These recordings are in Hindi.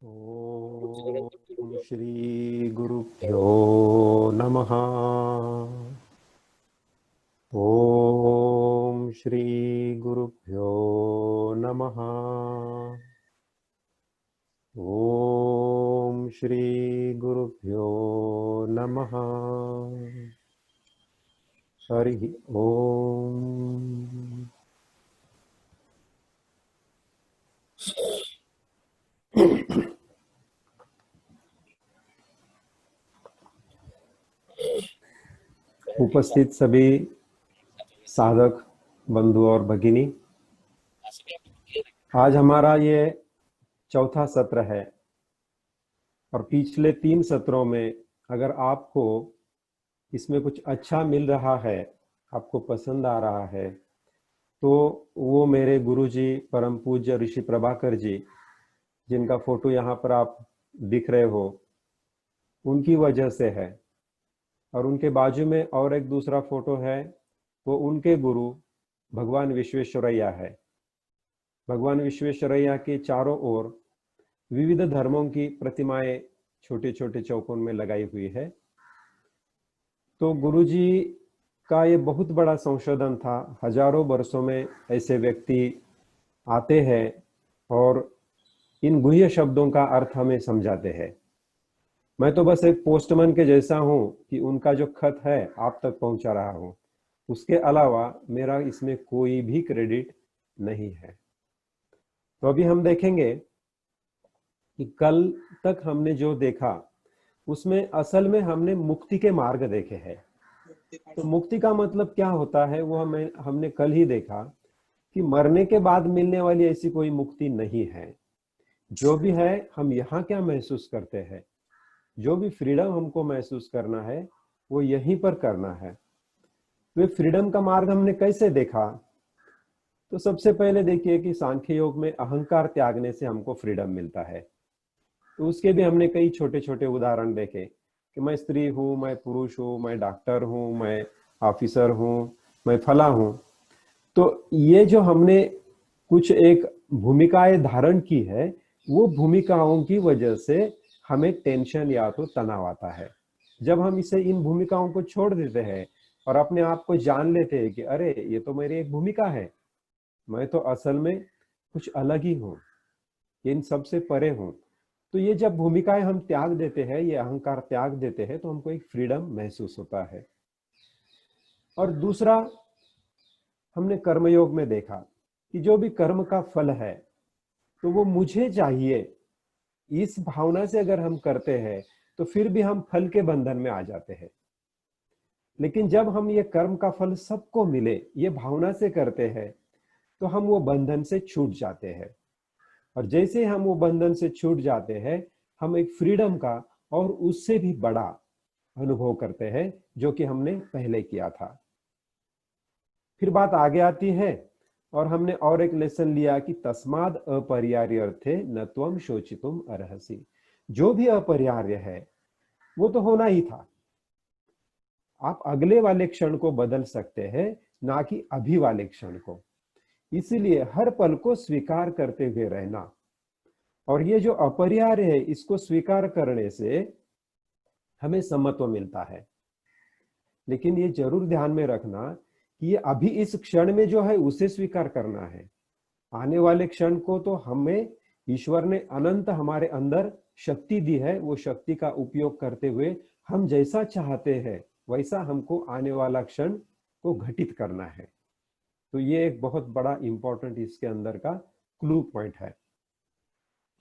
ओम श्री गुरुभ्यो नमः। ओम श्री गुरुभ्यो नमः। ओम श्री गुरुभ्यो नमः। हरि ओम। उपस्थित सभी साधक बंधु और भगिनी, आज हमारा ये चौथा सत्र है और पिछले 3 सत्रों में अगर आपको इसमें कुछ अच्छा मिल रहा है, आपको पसंद आ रहा है, तो वो मेरे गुरुजी परम पूज्य ऋषि प्रभाकर जी, जिनका फोटो यहाँ पर आप दिख रहे हो, उनकी वजह से है। और उनके बाजू में और एक दूसरा फोटो है, वो उनके गुरु भगवान विश्वेश्वरैया है। भगवान विश्वेश्वरैया के चारों ओर विविध धर्मों की प्रतिमाएं छोटे छोटे चौकोन में लगाई हुई है। तो गुरुजी का ये बहुत बड़ा संशोधन था। हजारों वर्षों में ऐसे व्यक्ति आते हैं और इन गुह्य शब्दों का अर्थ हमें समझाते हैं। मैं तो बस एक पोस्टमैन के जैसा हूं कि उनका जो खत है आप तक पहुंचा रहा हूं। उसके अलावा मेरा इसमें कोई भी क्रेडिट नहीं है। तो अभी हम देखेंगे कि कल तक हमने जो देखा उसमें असल में हमने मुक्ति के मार्ग देखे हैं। तो मुक्ति का मतलब क्या होता है वो हमने कल ही देखा कि मरने के बाद मिलने वाली ऐसी कोई मुक्ति नहीं है। जो भी है हम यहाँ क्या महसूस करते हैं, जो भी फ्रीडम हमको महसूस करना है वो यहीं पर करना है। तो फ्रीडम का मार्ग हमने कैसे देखा? तो सबसे पहले देखिए कि सांख्य योग में अहंकार त्यागने से हमको फ्रीडम मिलता है। तो उसके भी हमने कई छोटे छोटे उदाहरण देखे कि मैं स्त्री हूं, मैं पुरुष हूं, मैं डॉक्टर हूं, मैं ऑफिसर हूं, मैं फला हूं। तो ये जो हमने कुछ एक भूमिकाएं धारण की है, वो भूमिकाओं की वजह से हमें टेंशन या तो तनाव आता है। जब हम इसे इन भूमिकाओं को छोड़ देते हैं और अपने आप को जान लेते हैं कि अरे ये तो मेरी एक भूमिका है, मैं तो असल में कुछ अलग ही हूँ, इन सबसे परे हूँ। तो ये जब भूमिकाएं हम त्याग देते हैं, ये अहंकार त्याग देते हैं, तो हमको एक फ्रीडम महसूस होता है। और दूसरा हमने कर्मयोग में देखा कि जो भी कर्म का फल है तो वो मुझे चाहिए, इस भावना से अगर हम करते हैं तो फिर भी हम फल के बंधन में आ जाते हैं। लेकिन जब हम ये कर्म का फल सबको मिले ये भावना से करते हैं तो हम वो बंधन से छूट जाते हैं। और जैसे हम वो बंधन से छूट जाते हैं, हम एक फ्रीडम का और उससे भी बड़ा अनुभव करते हैं जो कि हमने पहले किया था। फिर बात आगे आती है और हमने और एक लेसन लिया कि तस्माद अपरिहार्यर्थे न त्वं शोचितुम अर्हसि। जो भी अपरिहार्य है वो तो होना ही था। आप अगले वाले क्षण को बदल सकते हैं, ना कि अभी वाले क्षण को। इसीलिए हर पल को स्वीकार करते हुए रहना। और ये जो अपरिहार्य है इसको स्वीकार करने से हमें समत्व मिलता है। लेकिन ये जरूर ध्यान में रखना कि ये अभी इस क्षण में जो है उसे स्वीकार करना है। आने वाले क्षण को तो हमें ईश्वर ने अनंत हमारे अंदर शक्ति दी है, वो शक्ति का उपयोग करते हुए हम जैसा चाहते हैं वैसा हमको आने वाला क्षण को घटित करना है। तो ये एक बहुत बड़ा इंपॉर्टेंट इसके अंदर का क्लू पॉइंट है।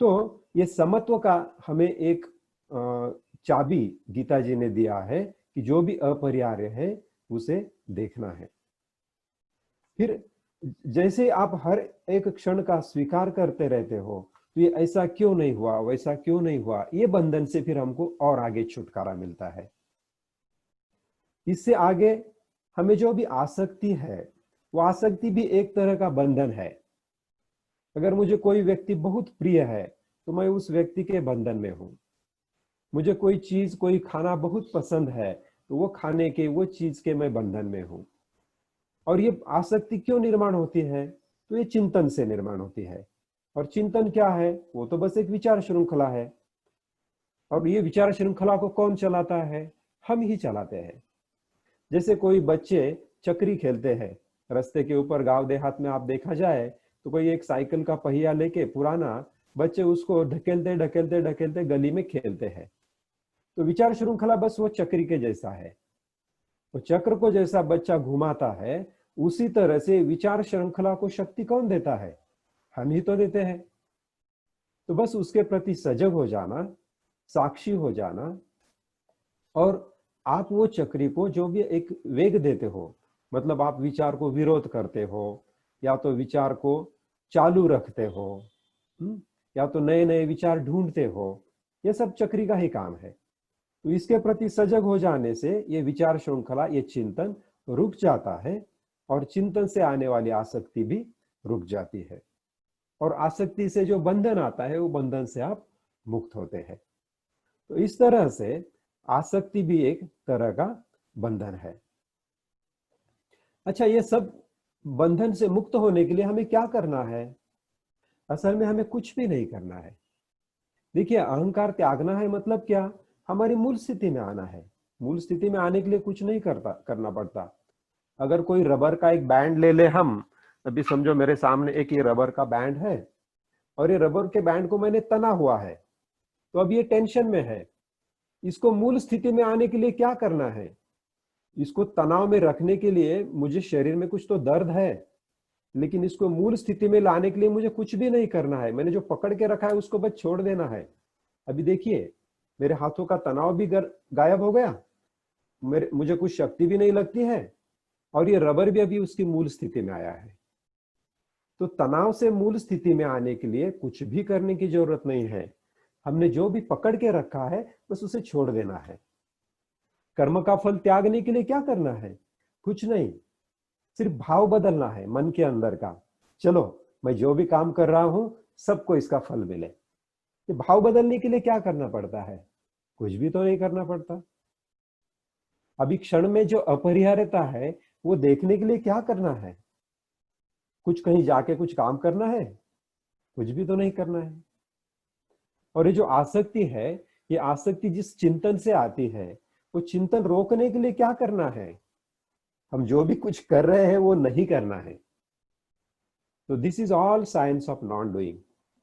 तो ये समत्व का हमें एक चाबी गीता जी ने दिया है कि जो भी अपरिहार्य है उसे देखना है। फिर जैसे आप हर एक क्षण का स्वीकार करते रहते हो तो ये ऐसा क्यों नहीं हुआ, वैसा क्यों नहीं हुआ, ये बंधन से फिर हमको और आगे छुटकारा मिलता है। इससे आगे हमें जो भी आसक्ति है वो आसक्ति भी एक तरह का बंधन है। अगर मुझे कोई व्यक्ति बहुत प्रिय है तो मैं उस व्यक्ति के बंधन में हूं। मुझे कोई चीज, कोई खाना बहुत पसंद है तो वो खाने के, वो चीज के मैं बंधन में हूं। और ये आसक्ति क्यों निर्माण होती है? तो ये चिंतन से निर्माण होती है और चिंतन क्या है? वो तो बस एक विचार श्रृंखला है। और ये विचार श्रृंखला को कौन चलाता है? हम ही चलाते हैं। जैसे कोई बच्चे चक्री खेलते हैं, रास्ते के ऊपर गांव देहात में आप देखा जाए तो कोई एक साइकिल का पहिया लेके पुराना, बच्चे उसको ढकेलते ढकेलते ढकेलते गली में खेलते हैं। तो विचार श्रृंखला बस वो चक्री के जैसा है। तो चक्र को जैसा बच्चा घुमाता है, उसी तरह से विचार श्रृंखला को शक्ति कौन देता है? हम ही तो देते हैं। तो बस उसके प्रति सजग हो जाना, साक्षी हो जाना, और आप वो चक्री को जो भी एक वेग देते हो, मतलब आप विचार को विरोध करते हो या तो विचार को चालू रखते हो, या तो नए नए विचार ढूंढते हो, ये सब चक्री का ही काम है। तो इसके प्रति सजग हो जाने से ये विचार श्रृंखला, ये चिंतन रुक जाता है, और चिंतन से आने वाली आसक्ति भी रुक जाती है। और आसक्ति से जो बंधन आता है, वो बंधन से आप मुक्त होते हैं। तो इस तरह से आसक्ति भी एक तरह का बंधन है। अच्छा, ये सब बंधन से मुक्त होने के लिए हमें क्या करना है? असल में हमें कुछ भी नहीं करना है। देखिए, अहंकार त्यागना है मतलब क्या? हमारी मूल स्थिति में आना है। मूल स्थिति में आने के लिए कुछ नहीं करना पड़ता। अगर कोई रबर का एक बैंड ले ले, हम अभी समझो मेरे सामने एक ये रबर का बैंड है, और ये रबर के बैंड को मैंने तना हुआ है, तो अब ये टेंशन में है। इसको मूल स्थिति में आने के लिए क्या करना है? इसको तनाव में रखने के लिए मुझे शरीर में कुछ तो दर्द है, लेकिन इसको मूल स्थिति में लाने के लिए मुझे कुछ भी नहीं करना है। मैंने जो पकड़ के रखा है उसको बस छोड़ देना है। अभी देखिए, मेरे हाथों का तनाव भी गायब हो गया, मुझे कुछ शक्ति भी नहीं लगती है, और ये रबर भी अभी उसकी मूल स्थिति में आया है। तो तनाव से मूल स्थिति में आने के लिए कुछ भी करने की जरूरत नहीं है। हमने जो भी पकड़ के रखा है बस उसे छोड़ देना है। कर्म का फल त्यागने के लिए क्या करना है? कुछ नहीं, सिर्फ भाव बदलना है मन के अंदर का। चलो, मैं जो भी काम कर रहा हूं सबको इसका फल मिले। ये भाव बदलने के लिए क्या करना पड़ता है? कुछ भी तो नहीं करना पड़ता। अभी क्षण में जो अपरिहार्यता है वो देखने के लिए क्या करना है? कुछ कहीं जाके कुछ काम करना है? कुछ भी तो नहीं करना है। और ये जो आसक्ति है, ये आसक्ति जिस चिंतन से आती है, वो चिंतन रोकने के लिए क्या करना है? हम जो भी कुछ कर रहे हैं वो नहीं करना है। तो this is all science of non doing.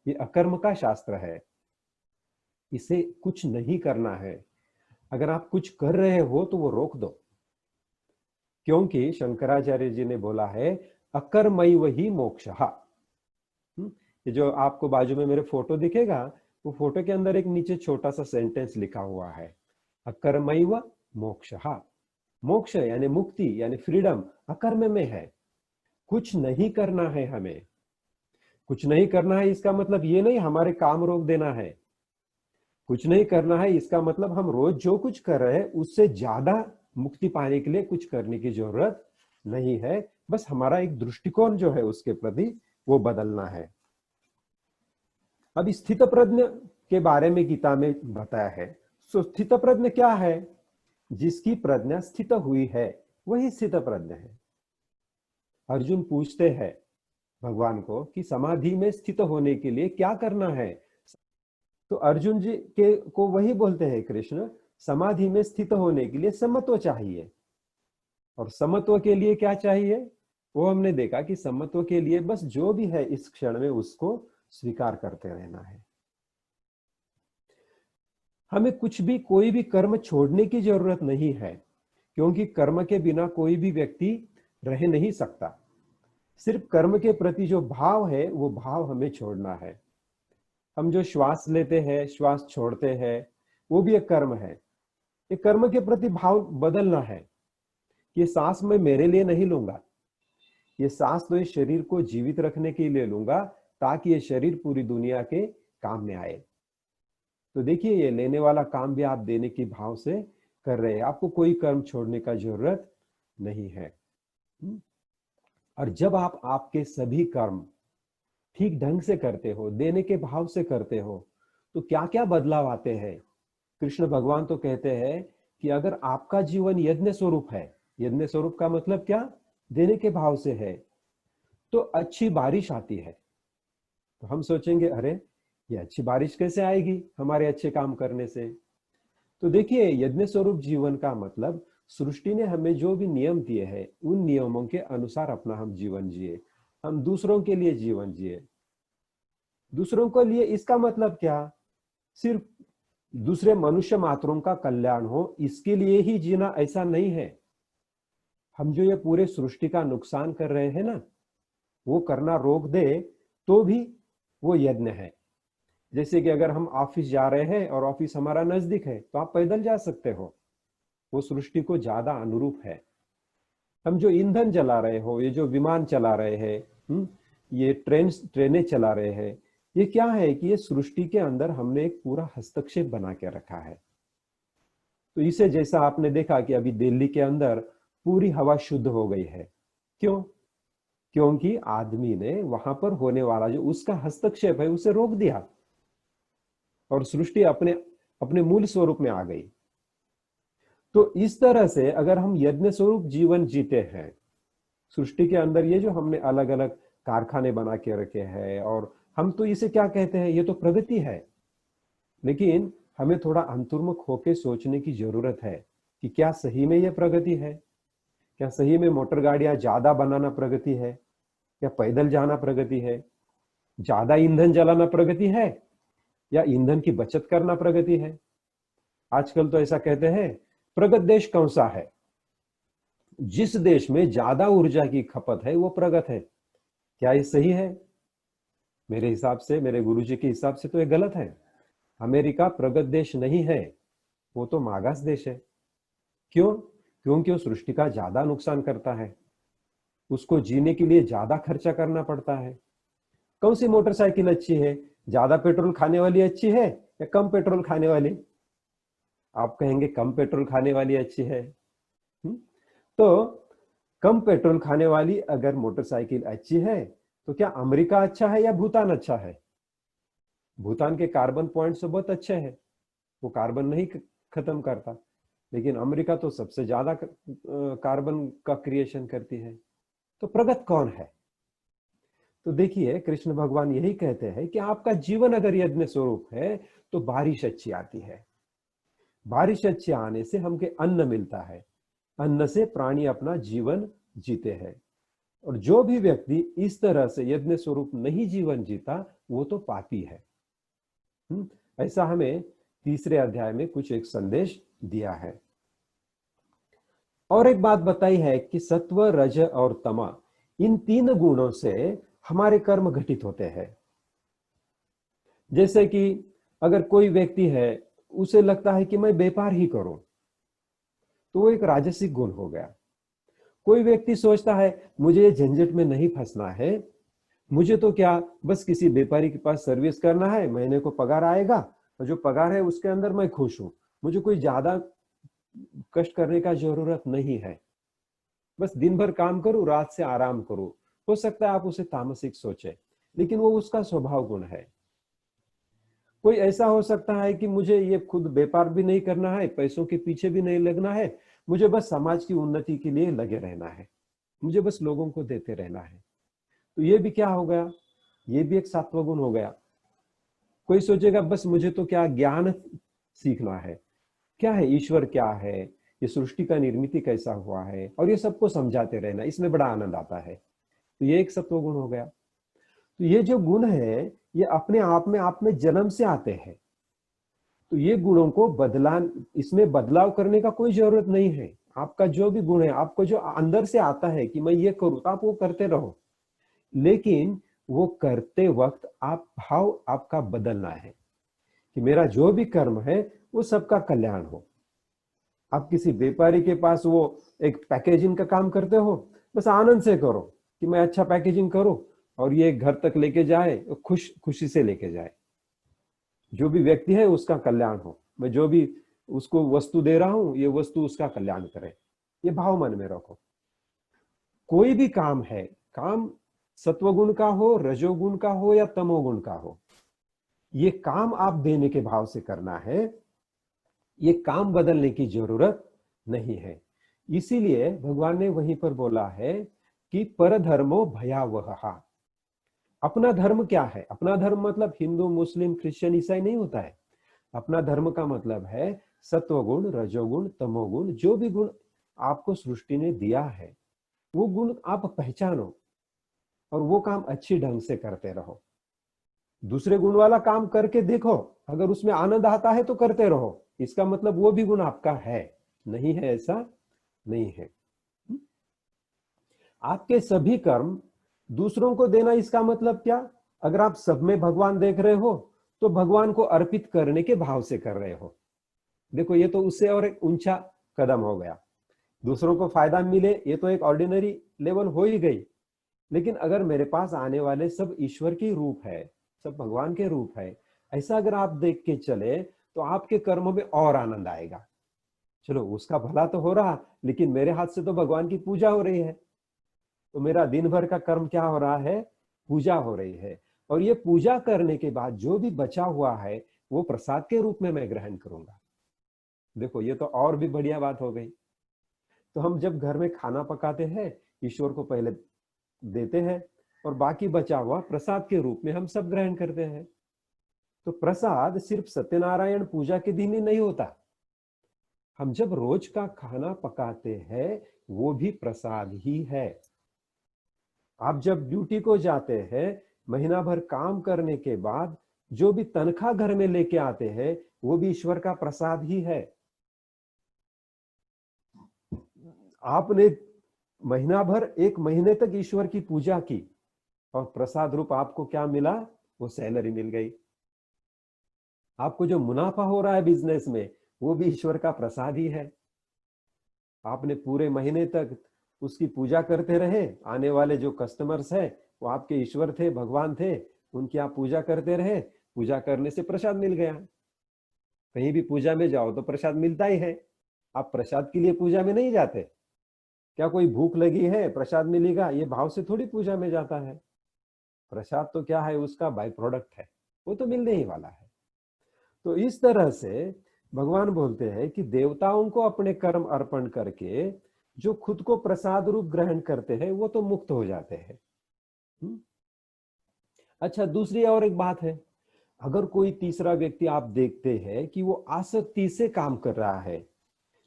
ये अकर्म का शास्त्र है। इसे कुछ नहीं करना है। अगर आप कुछ कर रहे हो तो वो रोक दो, क्योंकि शंकराचार्य जी ने बोला है अकर्मैव हि मोक्षः। ये जो आपको बाजू में मेरे फोटो दिखेगा, वो फोटो के अंदर एक नीचे छोटा सा सेंटेंस लिखा हुआ है, अकर्मैव मोक्षः। मोक्ष यानी मुक्ति यानी फ्रीडम अकर्म में है। कुछ नहीं करना है हमें। कुछ नहीं करना है इसका मतलब ये नहीं हमारे काम रोक देना है। कुछ नहीं करना है इसका मतलब हम रोज जो कुछ कर रहे हैं उससे ज्यादा मुक्ति पाने के लिए कुछ करने की जरूरत नहीं है। बस हमारा एक दृष्टिकोण जो है उसके प्रति वो बदलना है। अब स्थित प्रज्ञ के बारे में गीता में बताया है। सो स्थित प्रज्ञ क्या है? जिसकी प्रज्ञा स्थित हुई है वही स्थित प्रज्ञ है। अर्जुन पूछते हैं भगवान को कि समाधि में स्थित होने के लिए क्या करना है? तो अर्जुन जी के को वही बोलते हैं कृष्ण, समाधि में स्थित होने के लिए समत्व चाहिए। और समत्व के लिए क्या चाहिए? वो हमने देखा कि समत्व के लिए बस जो भी है इस क्षण में उसको स्वीकार करते रहना है। हमें कुछ भी कोई भी कर्म छोड़ने की जरूरत नहीं है, क्योंकि कर्म के बिना कोई भी व्यक्ति रह नहीं सकता। सिर्फ कर्म के प्रति जो भाव है वो भाव हमें छोड़ना है। हम जो श्वास लेते हैं, श्वास छोड़ते हैं, वो भी एक कर्म है। ये कर्म के प्रति भाव बदलना है। ये सांस मैं मेरे लिए नहीं लूंगा, ये सांस तो इस शरीर को जीवित रखने के लिए लूंगा, ताकि ये शरीर पूरी दुनिया के काम में आए। तो देखिए, ये लेने वाला काम भी आप देने की भाव से कर रहे हैं। आपको कोई कर्म छोड़ने का जरूरत नहीं है। और जब आप आपके सभी कर्म ठीक ढंग से करते हो, देने के भाव से करते हो, तो क्या क्या बदलाव आते हैं? कृष्ण भगवान तो कहते हैं कि अगर आपका जीवन यज्ञ स्वरूप है, यज्ञ स्वरूप का मतलब क्या? देने के भाव से है, तो अच्छी बारिश आती है। तो हम सोचेंगे अरे ये अच्छी बारिश कैसे आएगी हमारे अच्छे काम करने से। तो देखिए, यज्ञ स्वरूप जीवन का मतलब सृष्टि ने हमें जो भी नियम दिए हैं उन नियमों के अनुसार अपना हम जीवन जिए, हम दूसरों के लिए जीवन जिए। दूसरों के लिए इसका मतलब क्या, सिर्फ दूसरे मनुष्य मात्रों का कल्याण हो इसके लिए ही जीना ऐसा नहीं है। हम जो ये पूरे सृष्टि का नुकसान कर रहे हैं ना, वो करना रोक दे तो भी वो यज्ञ है। जैसे कि अगर हम ऑफिस जा रहे हैं और ऑफिस हमारा नजदीक है तो आप पैदल जा सकते हो, वो सृष्टि को ज्यादा अनुरूप है। हम जो ईंधन जला रहे हो, ये जो विमान चला रहे हैं, ये ट्रेनें चला रहे हैं, ये क्या है कि ये सृष्टि के अंदर हमने एक पूरा हस्तक्षेप बना के रखा है। तो इसे जैसा आपने देखा कि अभी दिल्ली के अंदर पूरी हवा शुद्ध हो गई है, क्यों? क्योंकि आदमी ने वहां पर होने वाला जो उसका हस्तक्षेप है उसे रोक दिया और सृष्टि अपने अपने मूल स्वरूप में आ गई। तो इस तरह से अगर हम यज्ञ स्वरूप जीवन जीते हैं, सृष्टि के अंदर ये जो हमने अलग अलग कारखाने बना के रखे हैं, और हम तो इसे क्या कहते हैं, ये तो प्रगति है। लेकिन हमें थोड़ा अंतर्मुख होकर सोचने की जरूरत है कि क्या सही में ये प्रगति है? क्या सही में मोटर गाड़ियां ज्यादा बनाना प्रगति है? क्या पैदल जाना प्रगति है? ज्यादा ईंधन जलाना प्रगति है या ईंधन की बचत करना प्रगति है? आजकल तो ऐसा कहते हैं, प्रगत देश कौन सा है? जिस देश में ज्यादा ऊर्जा की खपत है वो प्रगत है। क्या ये सही है? मेरे हिसाब से, मेरे गुरुजी के हिसाब से तो ये गलत है। अमेरिका प्रगत देश नहीं है, वो तो मागास देश है। क्यों? क्योंकि वो सृष्टि का ज्यादा नुकसान करता है, उसको जीने के लिए ज्यादा खर्चा करना पड़ता है। कौन सी मोटरसाइकिल अच्छी है? ज्यादा पेट्रोल खाने वाली अच्छी है या कम पेट्रोल खाने वाली? आप कहेंगे कम पेट्रोल खाने वाली अच्छी है। तो कम पेट्रोल खाने वाली अगर मोटरसाइकिल अच्छी है तो क्या अमेरिका अच्छा है या भूटान अच्छा है? भूटान के कार्बन पॉइंट्स तो बहुत अच्छे हैं, वो कार्बन नहीं खत्म करता, लेकिन अमेरिका तो सबसे ज्यादा कार्बन का क्रिएशन करती है। तो प्रगत कौन है? तो देखिए, कृष्ण भगवान यही कहते हैं कि आपका जीवन अगर यज्ञ स्वरूप है तो बारिश अच्छी आती है। बारिश अच्छी आने से हमके अन्न मिलता है, अन्न से प्राणी अपना जीवन जीते हैं। और जो भी व्यक्ति इस तरह से यज्ञ स्वरूप नहीं जीवन जीता वो तो पापी है। ऐसा हमें तीसरे अध्याय में कुछ एक संदेश दिया है। और एक बात बताई है कि सत्व, रज और तम, इन तीन गुणों से हमारे कर्म घटित होते हैं। जैसे कि अगर कोई व्यक्ति है, उसे लगता है कि मैं व्यापार ही करूं, तो वो एक राजसिक गुण हो गया। कोई व्यक्ति सोचता है मुझे झंझट में नहीं फंसना है, मुझे तो क्या बस किसी व्यापारी के पास सर्विस करना है, महीने को पगार आएगा और जो पगार है उसके अंदर मैं खुश हूं, मुझे कोई ज्यादा कष्ट करने का जरूरत नहीं है, बस दिन भर काम करूं, रात से आराम करूं। हो सकता है आप उसे तामसिक सोचे, लेकिन वो उसका स्वभाव गुण है। कोई ऐसा हो सकता है कि मुझे ये खुद व्यापार भी नहीं करना है, पैसों के पीछे भी नहीं लगना है, मुझे बस समाज की उन्नति के लिए लगे रहना है, मुझे बस लोगों को देते रहना है। तो ये भी क्या हो गया, ये भी एक सात्व गुण हो गया। कोई सोचेगा बस मुझे तो क्या ज्ञान सीखना है, क्या है ईश्वर, क्या है ये सृष्टि का निर्मिति कैसा हुआ है, और ये सबको समझाते रहना, इसमें बड़ा आनंद आता है। तो ये एक सत्व गुण हो गया। तो ये जो गुण है ये अपने आप में जन्म से आते हैं। तो ये गुणों को इसमें बदलाव करने का कोई जरूरत नहीं है। आपका जो भी गुण है, आपको जो अंदर से आता है कि मैं ये करूं, तो आप वो करते रहो, लेकिन वो करते वक्त आप भाव आपका बदलना है कि मेरा जो भी कर्म है वो सबका कल्याण हो। आप किसी व्यापारी के पास वो एक पैकेजिंग का काम करते हो, बस आनंद से करो कि मैं अच्छा पैकेजिंग करूं और ये घर तक लेके जाए, खुशी से लेके जाए, जो भी व्यक्ति है उसका कल्याण हो, मैं जो भी उसको वस्तु दे रहा हूं ये वस्तु उसका कल्याण करे, ये भाव मन में रखो। कोई भी काम है, काम सत्वगुण का हो, रजोगुण का हो या तमोगुण का हो, ये काम आप देने के भाव से करना है, ये काम बदलने की जरूरत नहीं है। इसीलिए भगवान ने वहीं पर बोला है कि परधर्मो भयावह, अपना धर्म क्या है? अपना धर्म मतलब हिंदू, मुस्लिम, क्रिश्चियन, ईसाई नहीं होता है। अपना धर्म का मतलब है सत्वगुण, रजोगुण, तमोगुण, जो भी गुण आपको सृष्टि ने दिया है वो गुण आप पहचानो और वो काम अच्छी ढंग से करते रहो। दूसरे गुण वाला काम करके देखो, अगर उसमें आनंद आता है तो करते रहो, इसका मतलब वो भी गुण आपका है। नहीं है ऐसा नहीं है। आपके सभी कर्म दूसरों को देना, इसका मतलब क्या? अगर आप सब में भगवान देख रहे हो तो भगवान को अर्पित करने के भाव से कर रहे हो। देखो ये तो उससे और एक ऊंचा कदम हो गया। दूसरों को फायदा मिले ये तो एक ऑर्डिनरी लेवल हो ही गई, लेकिन अगर मेरे पास आने वाले सब ईश्वर के रूप है, सब भगवान के रूप है, ऐसा अगर आप देख के चले तो आपके कर्मों में और आनंद आएगा। चलो उसका भला तो हो रहा, लेकिन मेरे हाथ से तो भगवान की पूजा हो रही है, तो मेरा दिन भर का कर्म क्या हो रहा है? पूजा हो रही है। और ये पूजा करने के बाद जो भी बचा हुआ है वो प्रसाद के रूप में मैं ग्रहण करूंगा। देखो ये तो और भी बढ़िया बात हो गई। तो हम जब घर में खाना पकाते हैं, ईश्वर को पहले देते हैं और बाकी बचा हुआ प्रसाद के रूप में हम सब ग्रहण करते हैं। तो प्रसाद सिर्फ सत्यनारायण पूजा के दिन ही नहीं होता, हम जब रोज का खाना पकाते हैं वो भी प्रसाद ही है। आप जब ड्यूटी को जाते हैं, महीना भर काम करने के बाद जो भी तनख्वाह घर में लेके आते हैं वो भी ईश्वर का प्रसाद ही है। आपने महीना भर, एक महीने तक ईश्वर की पूजा की और प्रसाद रूप आपको क्या मिला? वो सैलरी मिल गई। आपको जो मुनाफा हो रहा है बिजनेस में वो भी ईश्वर का प्रसाद ही है। आपने पूरे महीने तक उसकी पूजा करते रहे, आने वाले जो कस्टमर्स है वो आपके ईश्वर थे, भगवान थे, उनकी आप पूजा करते रहे, पूजा करने से प्रसाद मिल गया। कहीं भी पूजा में जाओ तो प्रसाद मिलता ही है। आप प्रसाद के लिए पूजा में नहीं जाते। क्या कोई भूख लगी है प्रसाद मिलेगा ये भाव से थोड़ी पूजा में जाता है। प्रसाद तो क्या है? उसका बाय प्रोडक्ट है, वो तो मिलने ही वाला है। तो इस तरह से भगवान बोलते हैं कि देवताओं को अपने कर्म अर्पण करके जो खुद को प्रसाद रूप ग्रहण करते हैं वो तो मुक्त हो जाते हैं। अच्छा, दूसरी और एक बात है, अगर कोई तीसरा व्यक्ति आप देखते हैं कि वो आसक्ति से काम कर रहा है,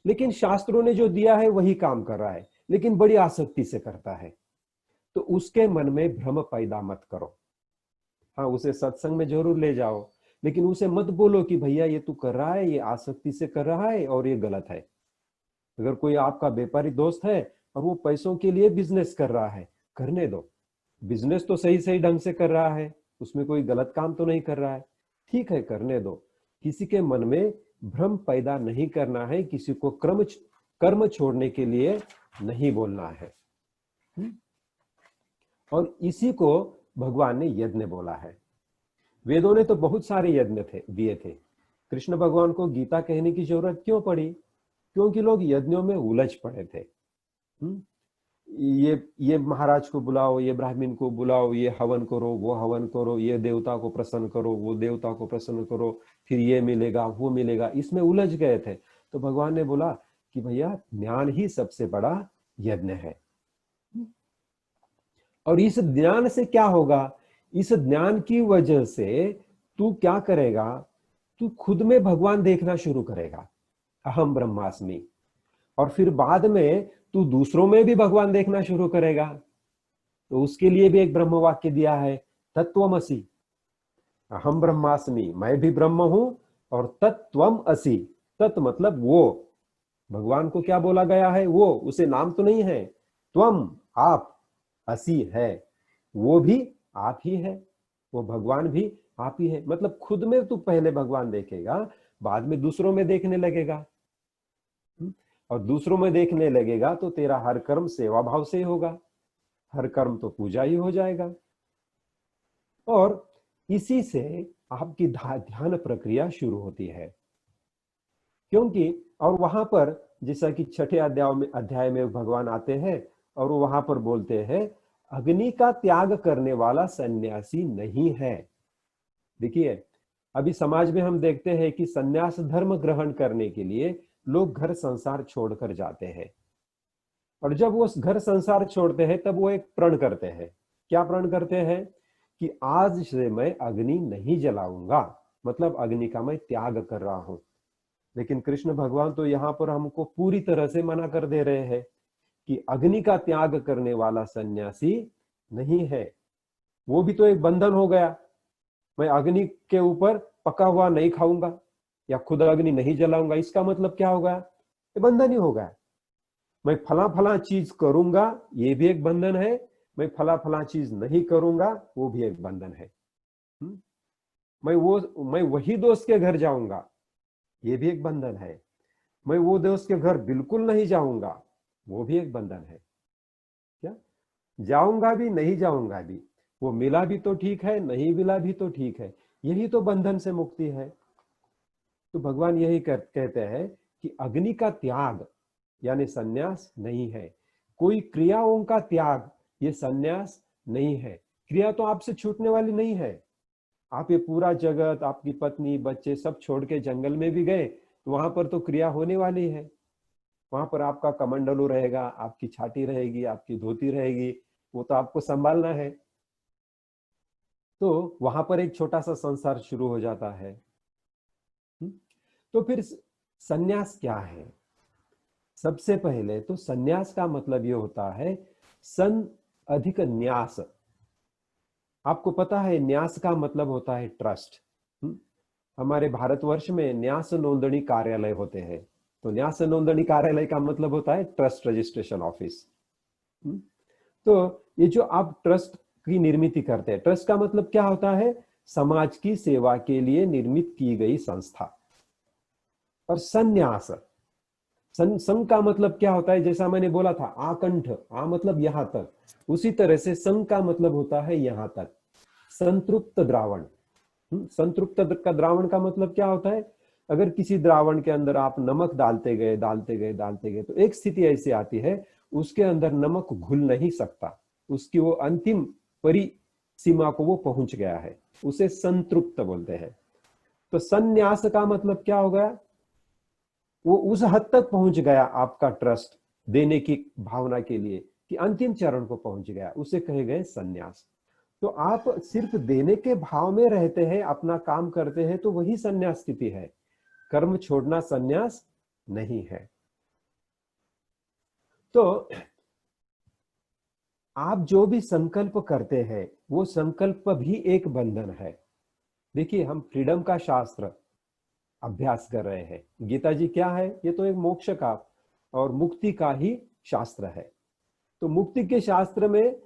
लेकिन शास्त्रों ने जो दिया है वही काम कर रहा है, लेकिन बड़ी आसक्ति से करता है, तो उसके मन में भ्रम पैदा मत करो। हाँ, उसे सत्संग में जरूर ले जाओ, लेकिन उसे मत बोलो कि भैया ये तू कर रहा है, ये आसक्ति से कर रहा है और ये गलत है। अगर कोई आपका व्यापारी दोस्त है और वो पैसों के लिए बिजनेस कर रहा है, करने दो। बिजनेस तो सही सही ढंग से कर रहा है, उसमें कोई गलत काम तो नहीं कर रहा है, ठीक है, करने दो। किसी के मन में भ्रम पैदा नहीं करना है, किसी को कर्म छोड़ने के लिए नहीं बोलना है। और इसी को भगवान ने यज्ञ बोला है। वेदों ने तो बहुत सारे यज्ञ दिए थे। कृष्ण भगवान को गीता कहने की जरूरत क्यों पड़ी? क्योंकि लोग यज्ञों में उलझ पड़े थे। ये महाराज को बुलाओ, ये ब्राह्मण को बुलाओ, ये हवन करो, वो हवन करो, ये देवता को प्रसन्न करो, वो देवता को प्रसन्न करो, फिर ये मिलेगा वो मिलेगा, इसमें उलझ गए थे। तो भगवान ने बोला कि भैया ज्ञान ही सबसे बड़ा यज्ञ है। और इस ज्ञान से क्या होगा? इस ज्ञान की वजह से तू क्या करेगा? तू खुद में भगवान देखना शुरू करेगा, अहम ब्रह्मास्मि। और फिर बाद में तू दूसरों में भी भगवान देखना शुरू करेगा। तो उसके लिए भी एक ब्रह्म वाक्य दिया है, तत्वमसि। अहम ब्रह्मास्मि, मैं भी ब्रह्म हूं, और तत्वम असि, तत् मतलब वो। भगवान को क्या बोला गया है? वो, उसे नाम तो नहीं है। त्वम आप, असि है, वो भी आप ही है, वो भगवान भी आप ही है। मतलब खुद में तू पहले भगवान देखेगा, बाद में दूसरों में देखने लगेगा। और दूसरों में देखने लगेगा तो तेरा हर कर्म सेवा भाव से ही होगा, हर कर्म तो पूजा ही हो जाएगा। और इसी से आपकी ध्यान प्रक्रिया शुरू होती है। क्योंकि और वहां पर जैसा कि छठे अध्याय में भगवान आते हैं और वो वहां पर बोलते हैं, अग्नि का त्याग करने वाला सन्यासी नहीं है। देखिए, अभी समाज में हम देखते हैं कि सन्यास धर्म ग्रहण करने के लिए लोग घर संसार छोड़कर जाते हैं, और जब वो घर संसार छोड़ते हैं तब वो एक प्रण करते हैं। क्या प्रण करते हैं? कि आज से मैं अग्नि नहीं जलाऊंगा, मतलब अग्नि का मैं त्याग कर रहा हूं। लेकिन कृष्ण भगवान तो यहाँ पर हमको पूरी तरह से मना कर दे रहे हैं कि अग्नि का त्याग करने वाला सन्यासी नहीं है। वो भी तो एक बंधन हो गया। मैं अग्नि के ऊपर पका हुआ नहीं खाऊंगा या खुद अग्नि नहीं जलाऊंगा, इसका मतलब क्या होगा? ये बंधन ही होगा। मैं फला फला चीज करूंगा, ये भी एक बंधन है। मैं फला फला चीज नहीं करूंगा, वो भी एक बंधन है। मैं वही दोस्त के घर जाऊंगा, ये भी एक बंधन है। मैं वो दोस्त के घर बिल्कुल नहीं जाऊंगा, वो भी एक बंधन है। क्या? जाऊंगा भी नहीं जाऊंगा भी, वो मिला भी तो ठीक है, नहीं मिला भी तो ठीक है, यही तो बंधन से मुक्ति है। तो भगवान यही कहते हैं कि अग्नि का त्याग यानी सन्यास नहीं है। कोई क्रियाओं का त्याग ये सन्यास नहीं है। क्रिया तो आपसे छूटने वाली नहीं है। आप ये पूरा जगत, आपकी पत्नी, बच्चे सब छोड़ के जंगल में भी गए तो वहां पर तो क्रिया होने वाली है। वहां पर आपका कमंडलू रहेगा, आपकी छाती रहेगी, आपकी धोती रहेगी, वो तो आपको संभालना है। तो वहां पर एक छोटा सा संसार शुरू हो जाता है। तो फिर सन्यास क्या है? सबसे पहले तो सन्यास का मतलब ये होता है सन अधिक न्यास। आपको पता है न्यास का मतलब होता है ट्रस्ट। हमारे भारतवर्ष में न्यास नोंदणी कार्यालय होते हैं। तो न्यास नोंदणी कार्यालय का मतलब होता है ट्रस्ट रजिस्ट्रेशन ऑफिस। तो ये जो आप ट्रस्ट की निर्मित करते हैं, ट्रस्ट का मतलब क्या होता है? समाज की सेवा के लिए निर्मित की गई संस्था। और सन्यास, संघ का मतलब क्या होता है? जैसा मैंने बोला था आकंठ, आ मतलब यहां तक, उसी तरह से संघ का मतलब होता है यहां तक। संतृप्त द्रावण। संतृप्त का द्रावण का मतलब क्या होता है? अगर किसी द्रावण के अंदर आप नमक डालते गए डालते गए डालते गए तो एक स्थिति ऐसी आती है उसके अंदर नमक घुल नहीं सकता, उसकी वो अंतिम परिसीमा को वो पहुंच गया है, उसे संतृप्त बोलते हैं। तो सन्यास का मतलब क्या हो गया? वो उस हद तक पहुंच गया आपका ट्रस्ट देने की भावना के लिए कि अंतिम चरण को पहुंच गया, उसे कहे गए सन्यास। तो आप सिर्फ देने के भाव में रहते हैं, अपना काम करते हैं, तो वही सन्यास स्थिति है। कर्म छोड़ना सन्यास नहीं है। तो आप जो भी संकल्प करते हैं वो संकल्प भी एक बंधन है। देखिए हम फ्रीडम का शास्त्र अभ्यास कर रहे हैं। गीता जी क्या है? ये तो एक मोक्ष का और मुक्ति का ही शास्त्र है। तो मुक्ति के शास्त्र में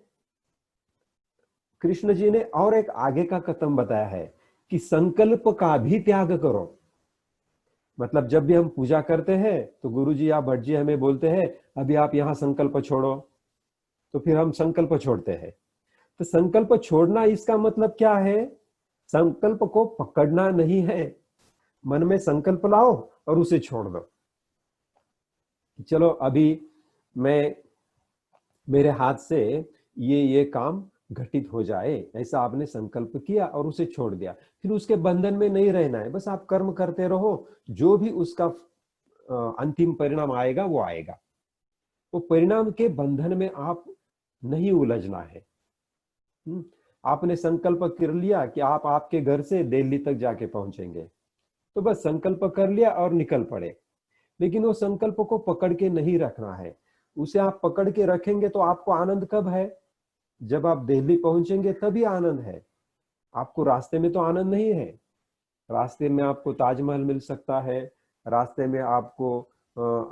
कृष्ण जी ने और एक आगे का कदम बताया है कि संकल्प का भी त्याग करो। मतलब जब भी हम पूजा करते हैं तो गुरु जी या भट्ट जी हमें बोलते हैं अभी आप यहां संकल्प छोड़ो, तो फिर हम संकल्प छोड़ते हैं। तो संकल्प छोड़ना इसका मतलब क्या है? संकल्प को पकड़ना नहीं है। मन में संकल्प लाओ और उसे छोड़ दो। चलो अभी मैं, मेरे हाथ से ये काम घटित हो जाए, ऐसा आपने संकल्प किया और उसे छोड़ दिया। फिर उसके बंधन में नहीं रहना है, बस आप कर्म करते रहो, जो भी उसका अंतिम परिणाम आएगा वो आएगा। तो परिणाम के बंधन में आप नहीं उलझना है। आपने संकल्प कर लिया कि आप आपके घर से दिल्ली तक जाके पहुंचेंगे, तो बस संकल्प कर लिया और निकल पड़े। लेकिन वो संकल्प को पकड़ के नहीं रखना है। उसे आप पकड़ के रखेंगे तो आपको आनंद कब है? जब आप दिल्ली पहुंचेंगे तभी आनंद है। आपको रास्ते में तो आनंद नहीं है। रास्ते में आपको ताजमहल मिल सकता है, रास्ते में आपको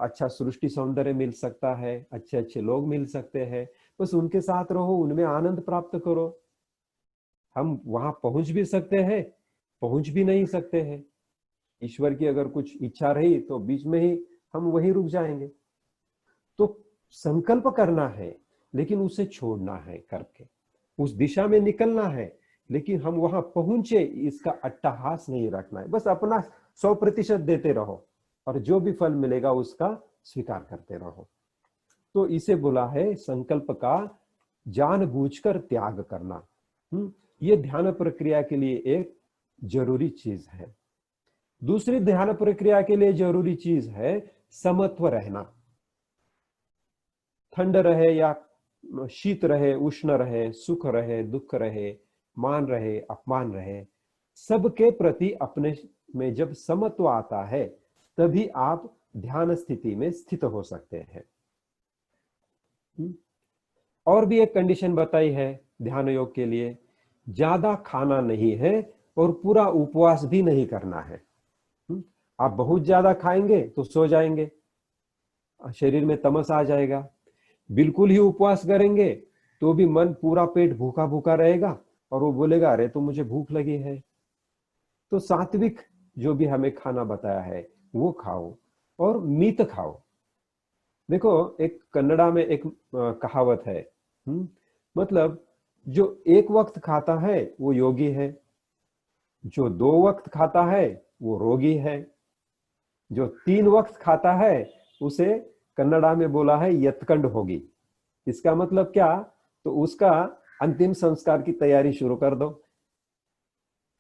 अच्छा सृष्टि सौंदर्य मिल सकता है, अच्छे अच्छे लोग मिल सकते हैं, बस उनके साथ रहो, उनमें आनंद प्राप्त करो। हम वहां पहुंच भी सकते हैं, पहुंच भी नहीं सकते हैं। ईश्वर की अगर कुछ इच्छा रही तो बीच में ही हम वहीं रुक जाएंगे। तो संकल्प करना है लेकिन उसे छोड़ना है करके, उस दिशा में निकलना है, लेकिन हम वहां पहुंचे इसका अट्टहास नहीं रखना है। बस अपना 100% देते रहो और जो भी फल मिलेगा उसका स्वीकार करते रहो। तो इसे बोला है संकल्प का जानबूझकर त्याग करना। ये ध्यान प्रक्रिया के लिए एक जरूरी चीज है। दूसरी ध्यान प्रक्रिया के लिए जरूरी चीज है समत्व रहना। ठंड रहे या शीत रहे, उष्ण रहे, सुख रहे, दुख रहे, मान रहे अपमान रहे, सबके प्रति अपने में जब समत्व आता है तभी आप ध्यान स्थिति में स्थित हो सकते हैं। और भी एक कंडीशन बताई है ध्यान योग के लिए, ज्यादा खाना नहीं है और पूरा उपवास भी नहीं करना है। आप बहुत ज्यादा खाएंगे तो सो जाएंगे, शरीर में तमस आ जाएगा। बिल्कुल ही उपवास करेंगे तो भी मन पूरा पेट भूखा भूखा रहेगा और वो बोलेगा अरे तो मुझे भूख लगी है। तो सात्विक जो भी हमें खाना बताया है वो खाओ और मित खाओ। देखो एक कन्नड़ा में एक कहावत है, मतलब जो एक वक्त खाता है वो योगी है, जो 2 वक्त खाता है वो रोगी है, जो 3 वक्त खाता है उसे कन्नड़ा में बोला है यत्कंड होगी। इसका मतलब क्या, तो उसका अंतिम संस्कार की तैयारी शुरू कर दो।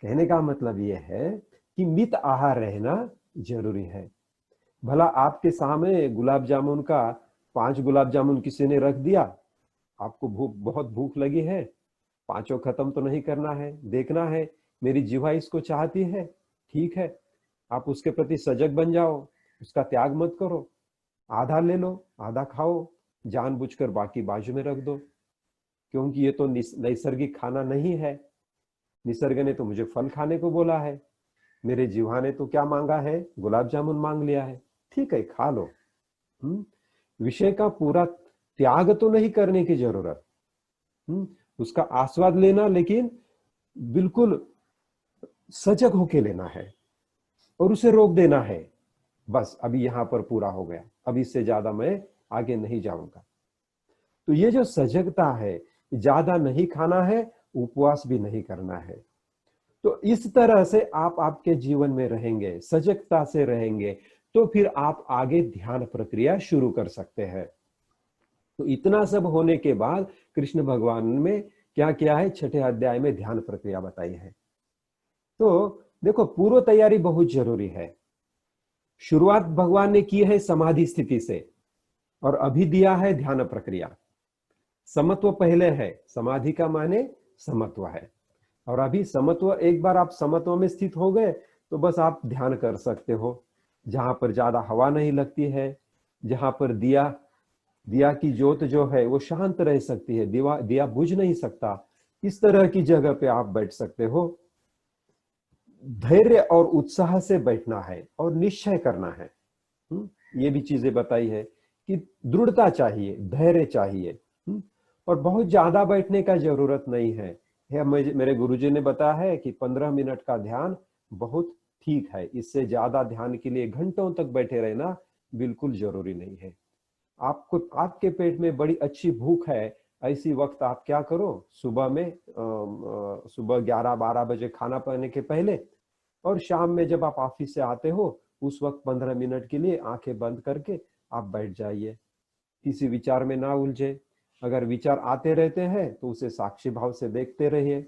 कहने का मतलब यह है कि मित आहार रहना जरूरी है। भला आपके सामने गुलाब जामुन का 5 गुलाब जामुन किसी ने रख दिया, आपको बहुत भूख लगी है, 5 खत्म तो नहीं करना है, देखना है मेरी जिह्वा इसको चाहती है, ठीक है, आप उसके प्रति सजग बन जाओ, उसका त्याग मत करो, आधा ले लो आधा खाओ, जानबूझकर बाकी बाजू में रख दो, क्योंकि ये तो नैसर्गिक खाना नहीं है। निसर्ग ने तो मुझे फल खाने को बोला है, मेरे जिह्वा ने तो क्या मांगा है, गुलाब जामुन मांग लिया है, ठीक है खा लो। विषय का पूरा त्याग तो नहीं करने की जरूरत, उसका आस्वाद लेना, लेकिन बिल्कुल सजग होके लेना है और उसे रोक देना है। बस अभी यहां पर पूरा हो गया, अब इससे ज्यादा मैं आगे नहीं जाऊंगा। तो ये जो सजगता है, ज्यादा नहीं खाना है, उपवास भी नहीं करना है। तो इस तरह से आप आपके जीवन में रहेंगे, सजगता से रहेंगे, तो फिर आप आगे ध्यान प्रक्रिया शुरू कर सकते हैं। तो इतना सब होने के बाद कृष्ण भगवान में क्या किया है, 6ठे अध्याय में ध्यान प्रक्रिया बताई है। तो देखो पूर्व तैयारी बहुत जरूरी है। शुरुआत भगवान ने की है समाधि स्थिति से और अभी दिया है ध्यान प्रक्रिया। समत्व पहले है, समाधि का माने समत्व है, और अभी समत्व, एक बार आप समत्व में स्थित हो गए तो बस आप ध्यान कर सकते हो। जहां पर ज्यादा हवा नहीं लगती है, जहां पर दिया की ज्योत जो है वो शांत रह सकती है, दिया बुझ नहीं सकता, इस तरह की जगह पे आप बैठ सकते हो। धैर्य और उत्साह से बैठना है और निश्चय करना है। ये भी चीजें बताई है कि दृढ़ता चाहिए, धैर्य चाहिए, और बहुत ज्यादा बैठने का जरूरत नहीं है। मेरे गुरुजी ने बताया है कि 15 मिनट का ध्यान बहुत ठीक है, इससे ज्यादा ध्यान के लिए घंटों तक बैठे रहना बिल्कुल जरूरी नहीं है। आपको आपके पेट में बड़ी अच्छी भूख है, ऐसी वक्त आप क्या करो, सुबह में सुबह 11-12 बजे खाना पाने के पहले और शाम में जब आप ऑफिस से आते हो उस वक्त 15 मिनट के लिए आंखें बंद करके आप बैठ जाइए। किसी विचार में ना उलझे, अगर विचार आते रहते हैं तो उसे साक्षी भाव से देखते रहिए।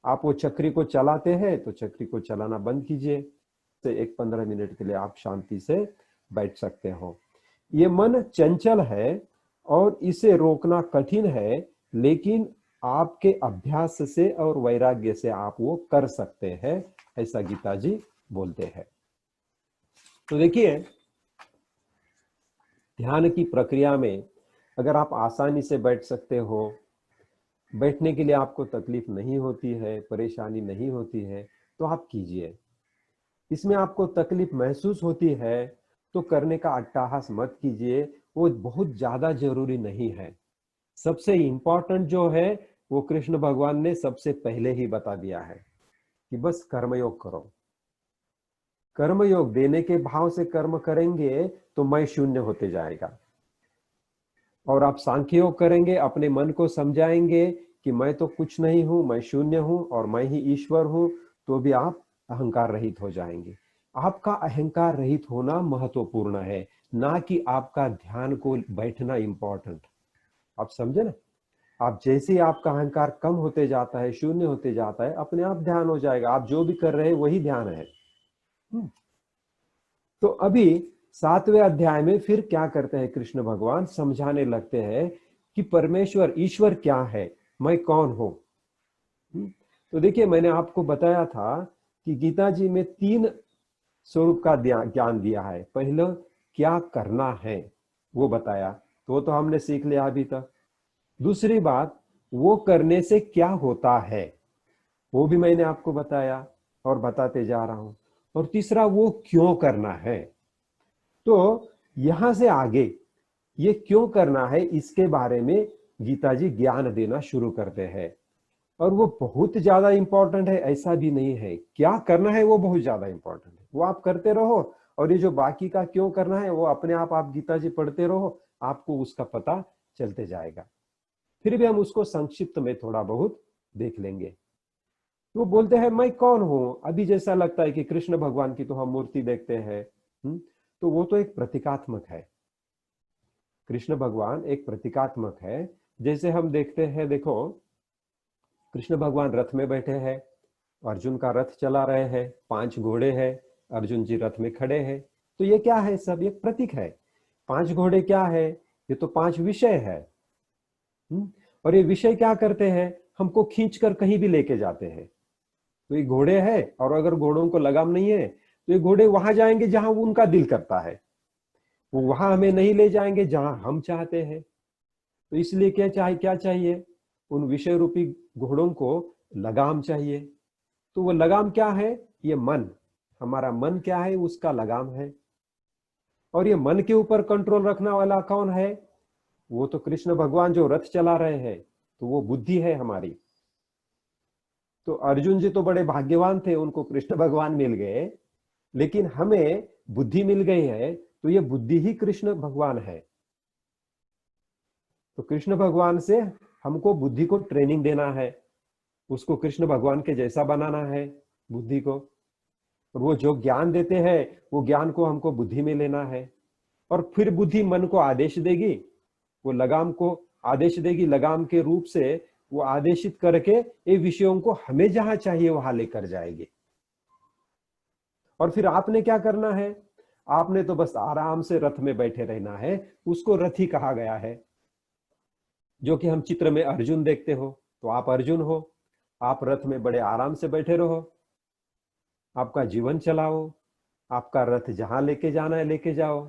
आप वो चक्री को चलाते हैं तो चक्री को चलाना बंद कीजिए। तो 15 मिनट के लिए आप शांति से बैठ सकते हो। ये मन चंचल है और इसे रोकना कठिन है, लेकिन आपके अभ्यास से और वैराग्य से आप वो कर सकते हैं, ऐसा गीता जी बोलते हैं। तो देखिए ध्यान की प्रक्रिया में अगर आप आसानी से बैठ सकते हो, बैठने के लिए आपको तकलीफ नहीं होती है, परेशानी नहीं होती है, तो आप कीजिए। इसमें आपको तकलीफ महसूस होती है तो करने का अट्टहास मत कीजिए, वो बहुत ज्यादा जरूरी नहीं है। सबसे इंपॉर्टेंट जो है वो कृष्ण भगवान ने सबसे पहले ही बता दिया है कि बस कर्मयोग करो। कर्मयोग देने के भाव से कर्म करेंगे तो मैं शून्य होते जाएगा, और आप सांख्य योग करेंगे, अपने मन को समझाएंगे कि मैं तो कुछ नहीं हूं, मैं शून्य हूं और मैं ही ईश्वर हूं, तो भी आप अहंकार रहित हो जाएंगे। आपका अहंकार रहित होना महत्वपूर्ण है, ना कि आपका ध्यान को बैठना इंपॉर्टेंट। आप समझे ना, आप जैसे ही आपका अहंकार कम होते जाता है, शून्य होते जाता है, अपने आप ध्यान हो जाएगा। आप जो भी कर रहे हैं वही ध्यान है। तो अभी 7वें अध्याय में फिर क्या करते हैं कृष्ण भगवान, समझाने लगते हैं कि परमेश्वर ईश्वर क्या है, मैं कौन हूं। तो देखिए, मैंने आपको बताया था कि गीता जी में 3 स्वरूप का ज्ञान दिया है। पहला क्या करना है वो बताया, तो वो तो हमने सीख लिया अभी तक। दूसरी बात, वो करने से क्या होता है वो भी मैंने आपको बताया और बताते जा रहा हूं। और तीसरा, वो क्यों करना है। तो यहां से आगे ये क्यों करना है इसके बारे में गीता जी ज्ञान देना शुरू करते हैं। और वो बहुत ज्यादा इंपॉर्टेंट है, ऐसा भी नहीं है। क्या करना है वो बहुत ज्यादा इंपॉर्टेंट है, वो आप करते रहो। और ये जो बाकी का क्यों करना है वो अपने आप गीता जी पढ़ते रहो, आपको उसका पता चलते जाएगा। फिर भी हम उसको संक्षिप्त में थोड़ा बहुत देख लेंगे। वो बोलते हैं मैं कौन हूं। अभी जैसा लगता है कि कृष्ण भगवान की तो हम मूर्ति देखते हैं, तो वो तो एक प्रतीकात्मक है। कृष्ण भगवान एक प्रतीकात्मक है। जैसे हम देखते हैं, देखो, कृष्ण भगवान रथ में बैठे हैं, अर्जुन का रथ चला रहे हैं, 5 घोड़े हैं, अर्जुन जी रथ में खड़े हैं। तो ये क्या है, सब एक प्रतीक है। 5 घोड़े क्या है, ये तो 5 विषय है। और ये विषय क्या करते हैं, हमको खींचकर कहीं भी लेके जाते हैं। तो ये घोड़े हैं, और अगर घोड़ों को लगाम नहीं है तो ये घोड़े वहां जाएंगे जहां उनका दिल करता है, वो वहां हमें नहीं ले जाएंगे जहां हम चाहते हैं। तो इसलिए क्या चाहिए, उन विषय रूपी घोड़ों को लगाम चाहिए। तो वो लगाम क्या है, ये मन, हमारा मन क्या है उसका लगाम है। और ये मन के ऊपर कंट्रोल रखने वाला कौन है, वो तो कृष्ण भगवान जो रथ चला रहे हैं, तो वो बुद्धि है हमारी। तो अर्जुन जी तो बड़े भाग्यवान थे, उनको कृष्ण भगवान मिल गए, लेकिन हमें बुद्धि मिल गई है, तो ये बुद्धि ही कृष्ण भगवान है। तो कृष्ण भगवान से हमको बुद्धि को ट्रेनिंग देना है, उसको कृष्ण भगवान के जैसा बनाना है बुद्धि को। और वो जो ज्ञान देते हैं वो ज्ञान को हमको बुद्धि में लेना है। और फिर बुद्धि मन को आदेश देगी, वो लगाम को आदेश देगी, लगाम के रूप से वो आदेशित करके ये विषयों को हमें जहां चाहिए वहां लेकर जाएगी। और फिर आपने क्या करना है, आपने तो बस आराम से रथ में बैठे रहना है, उसको रथी कहा गया है। जो कि हम चित्र में अर्जुन देखते हो, तो आप अर्जुन हो, आप रथ में बड़े आराम से बैठे रहो, आपका जीवन चलाओ, आपका रथ जहां लेके जाना है लेके जाओ।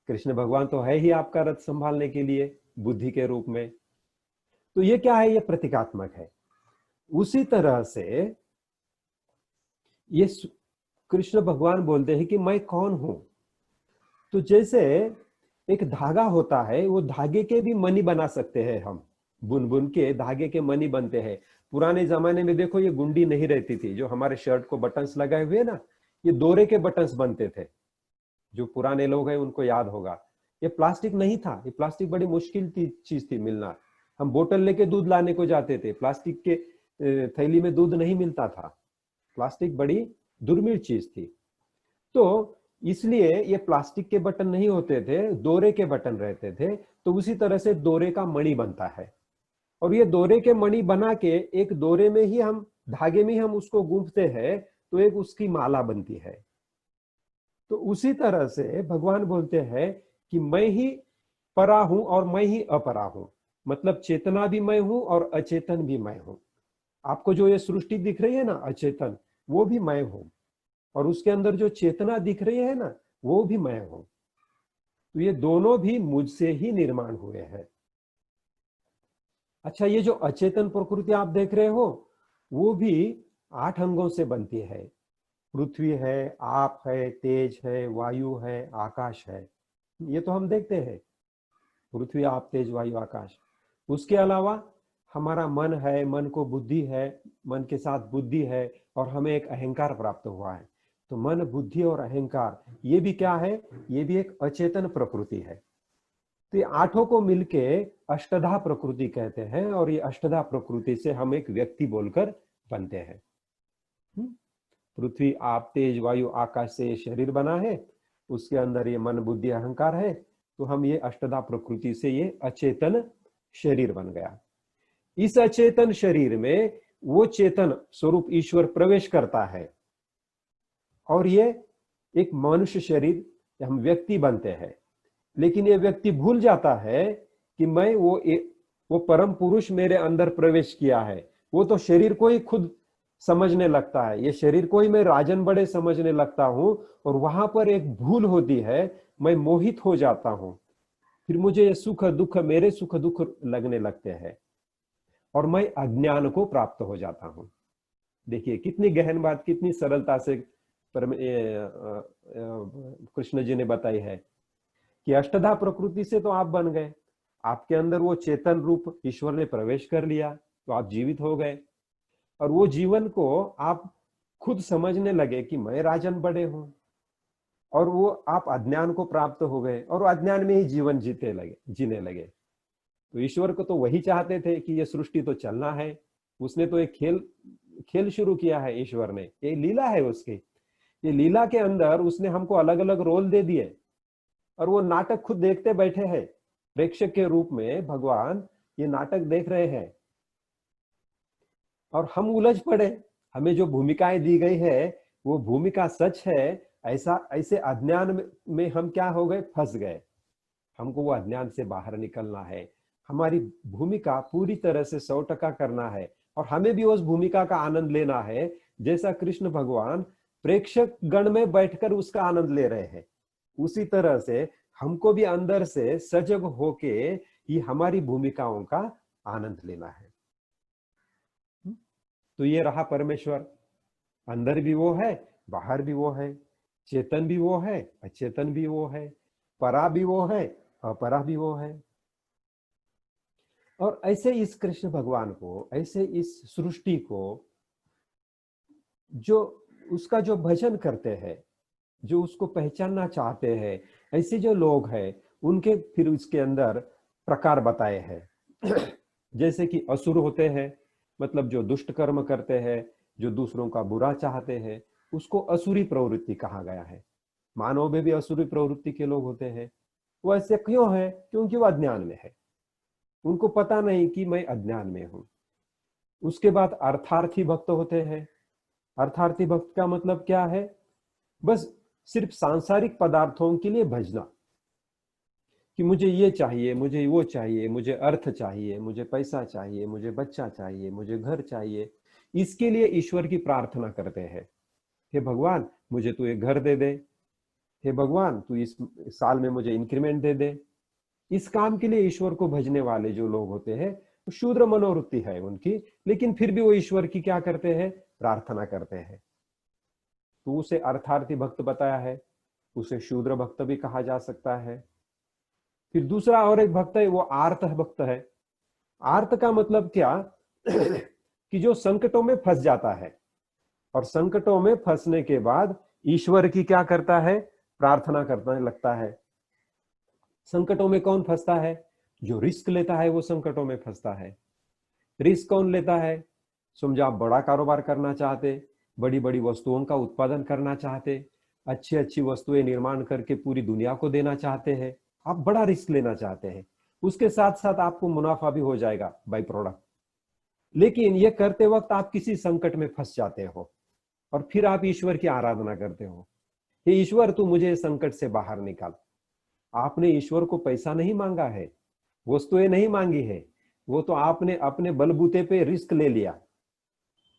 कृष्ण भगवान तो है ही आपका रथ संभालने के लिए बुद्धि के रूप में। तो ये क्या है, ये प्रतीकात्मक है। उसी तरह से ये कृष्ण भगवान बोलते हैं कि मैं कौन हूं। तो जैसे एक धागा होता है, वो धागे के भी मणि बना सकते हैं हम, बुन बुन के धागे के मणि बनते हैं। पुराने जमाने में देखो ये गुंडी नहीं रहती थी, जो हमारे शर्ट को बटन्स लगाए हुए ना, ये दोरे के बटन्स बनते थे। जो पुराने लोग हैं उनको याद होगा, ये प्लास्टिक नहीं था, ये प्लास्टिक बड़ी मुश्किल चीज थी मिलना। हम बोतल लेके दूध लाने को जाते थे, प्लास्टिक के थैली में दूध नहीं मिलता था, प्लास्टिक बड़ी दुर्मिल चीज थी। तो इसलिए ये प्लास्टिक के बटन नहीं होते थे, दोरे के बटन रहते थे। तो उसी तरह से दोरे का मणि बनता है, और ये दोरे के मणि बना के एक दोरे में ही हम, धागे में ही हम उसको गूंथते हैं, तो एक उसकी माला बनती है। तो उसी तरह से भगवान बोलते हैं कि मैं ही परा हूं और मैं ही अपरा हूं, मतलब चेतना भी मैं हूं और अचेतन भी मैं हूं। आपको जो ये सृष्टि दिख रही है ना अचेतन, वो भी मैं हूं, और उसके अंदर जो चेतना दिख रही है ना, वो भी मैं हूं। तो ये दोनों भी मुझसे ही निर्माण हुए हैं। अच्छा, ये जो अचेतन प्रकृति आप देख रहे हो, वो भी 8 अंगों से बनती है। पृथ्वी है, आप है, तेज है, वायु है, आकाश है। ये तो हम देखते हैं, पृथ्वी, आप, तेज, वायु, आकाश। उसके अलावा हमारा मन है, मन को बुद्धि है, मन के साथ बुद्धि है, और हमें एक अहंकार प्राप्त हुआ है। तो मन, बुद्धि और अहंकार, ये भी क्या है, ये भी एक अचेतन प्रकृति है। तो ये 8 को मिलके अष्टधा प्रकृति कहते हैं, और ये अष्टधा प्रकृति से हम एक व्यक्ति बोलकर बनते हैं। पृथ्वी, आप, तेज, वायु, आकाश से शरीर बना है, उसके अंदर ये मन, बुद्धि, अहंकार है। तो हम ये अष्टधा प्रकृति से ये अचेतन शरीर बन गया। इस अचेतन शरीर में वो चेतन स्वरूप ईश्वर प्रवेश करता है, और ये एक मनुष्य शरीर, हम व्यक्ति बनते हैं। लेकिन ये व्यक्ति भूल जाता है कि मैं वो परम पुरुष मेरे अंदर प्रवेश किया है। वो तो शरीर को ही खुद समझने लगता है, ये शरीर को ही मैं राजन बड़े समझने लगता हूं, और वहां पर एक भूल होती है, मैं मोहित हो जाता हूं। फिर मुझे ये सुख दुख, मेरे सुख दुख लगने लगते हैं, और मैं अज्ञान को प्राप्त हो जाता हूं। देखिए कितनी गहन बात, कितनी सरलता से कृष्ण जी ने बताई है कि अष्टधा प्रकृति से तो आप बन गए, आपके अंदर वो चेतन रूप ईश्वर ने प्रवेश कर लिया, तो आप जीवित हो गए, और वो जीवन को आप खुद समझने लगे कि मैं राजन बड़े हूं, और वो आप अज्ञान को प्राप्त हो गए, और अज्ञान में ही जीवन जीने लगे। तो ईश्वर को तो वही चाहते थे कि ये सृष्टि तो चलना है, उसने तो एक खेल खेल शुरू किया है, ईश्वर ने, ये लीला है उसकी। ये लीला के अंदर उसने हमको अलग अलग रोल दे दिए, और वो नाटक खुद देखते बैठे हैं, प्रेक्षक के रूप में भगवान ये नाटक देख रहे हैं, और हम उलझ पड़े। हमें जो भूमिकाएं दी गई है वो भूमिका सच है, ऐसा ऐसे अज्ञान में हम क्या हो गए, फंस गए। हमको वो अज्ञान से बाहर निकलना है, हमारी भूमिका पूरी तरह से 100% करना है, और हमें भी उस भूमिका का आनंद लेना है, जैसा कृष्ण भगवान प्रेक्षक गण में बैठकर उसका आनंद ले रहे हैं, उसी तरह से हमको भी अंदर से सजग होके ये हमारी भूमिकाओं का आनंद लेना है। तो ये रहा परमेश्वर, अंदर भी वो है, बाहर भी वो है, चेतन भी वो है, अचेतन भी वो है, परा भी वो है, अपरा भी वो है। और ऐसे इस कृष्ण भगवान को, ऐसे इस सृष्टि को, जो उसका जो भजन करते हैं, जो उसको पहचानना चाहते हैं, ऐसे जो लोग हैं, उनके फिर उसके अंदर प्रकार बताए हैं। जैसे कि असुर होते हैं, मतलब जो दुष्ट कर्म करते हैं, जो दूसरों का बुरा चाहते हैं, उसको असुरी प्रवृत्ति कहा गया है। मानव में भी असुरी प्रवृत्ति के लोग होते हैं। वो ऐसे क्यों है? क्योंकि वो अज्ञान में है, उनको पता नहीं कि मैं अज्ञान में हूं। उसके बाद अर्थार्थी भक्त होते हैं। अर्थार्थी भक्त का मतलब क्या है? बस सिर्फ सांसारिक पदार्थों के लिए भजना, कि मुझे ये चाहिए, मुझे वो चाहिए, मुझे अर्थ चाहिए, मुझे पैसा चाहिए, मुझे बच्चा चाहिए, मुझे घर चाहिए। इसके लिए ईश्वर की प्रार्थना करते हैं, हे भगवान मुझे तू एक घर दे दे, हे भगवान तू इस साल में मुझे इंक्रीमेंट दे दे। इस काम के लिए ईश्वर को भजने वाले जो लोग होते हैं, शूद्र मनोवृत्ति है उनकी, लेकिन फिर भी वो ईश्वर की क्या करते हैं? प्रार्थना करते हैं। तो उसे अर्थार्थी भक्त बताया है, उसे शूद्र भक्त भी कहा जा सकता है। फिर दूसरा और एक भक्त है, वो आर्त भक्त है। आर्त का मतलब क्या? कि जो संकटों में फंस जाता है, और संकटों में फंसने के बाद ईश्वर की क्या करता है? प्रार्थना करने लगता है। संकटों में कौन फंसता है? जो रिस्क लेता है वो संकटों में फंसता है। रिस्क कौन लेता है? समझो आप बड़ा कारोबार करना चाहते, बड़ी बड़ी वस्तुओं का उत्पादन करना चाहते, अच्छी अच्छी वस्तुएं निर्माण करके पूरी दुनिया को देना चाहते हैं, आप बड़ा रिस्क लेना चाहते हैं, उसके साथ साथ आपको मुनाफा भी हो जाएगा बाई प्रोडक्ट। लेकिन ये करते वक्त आप किसी संकट में फंस जाते हो, और फिर आप ईश्वर की आराधना करते हो, हे ईश्वर तू मुझे इस संकट से बाहर निकाल। आपने ईश्वर को पैसा नहीं मांगा है, वस्तुएं नहीं मांगी है, वो तो आपने अपने बलबूते पे रिस्क ले लिया।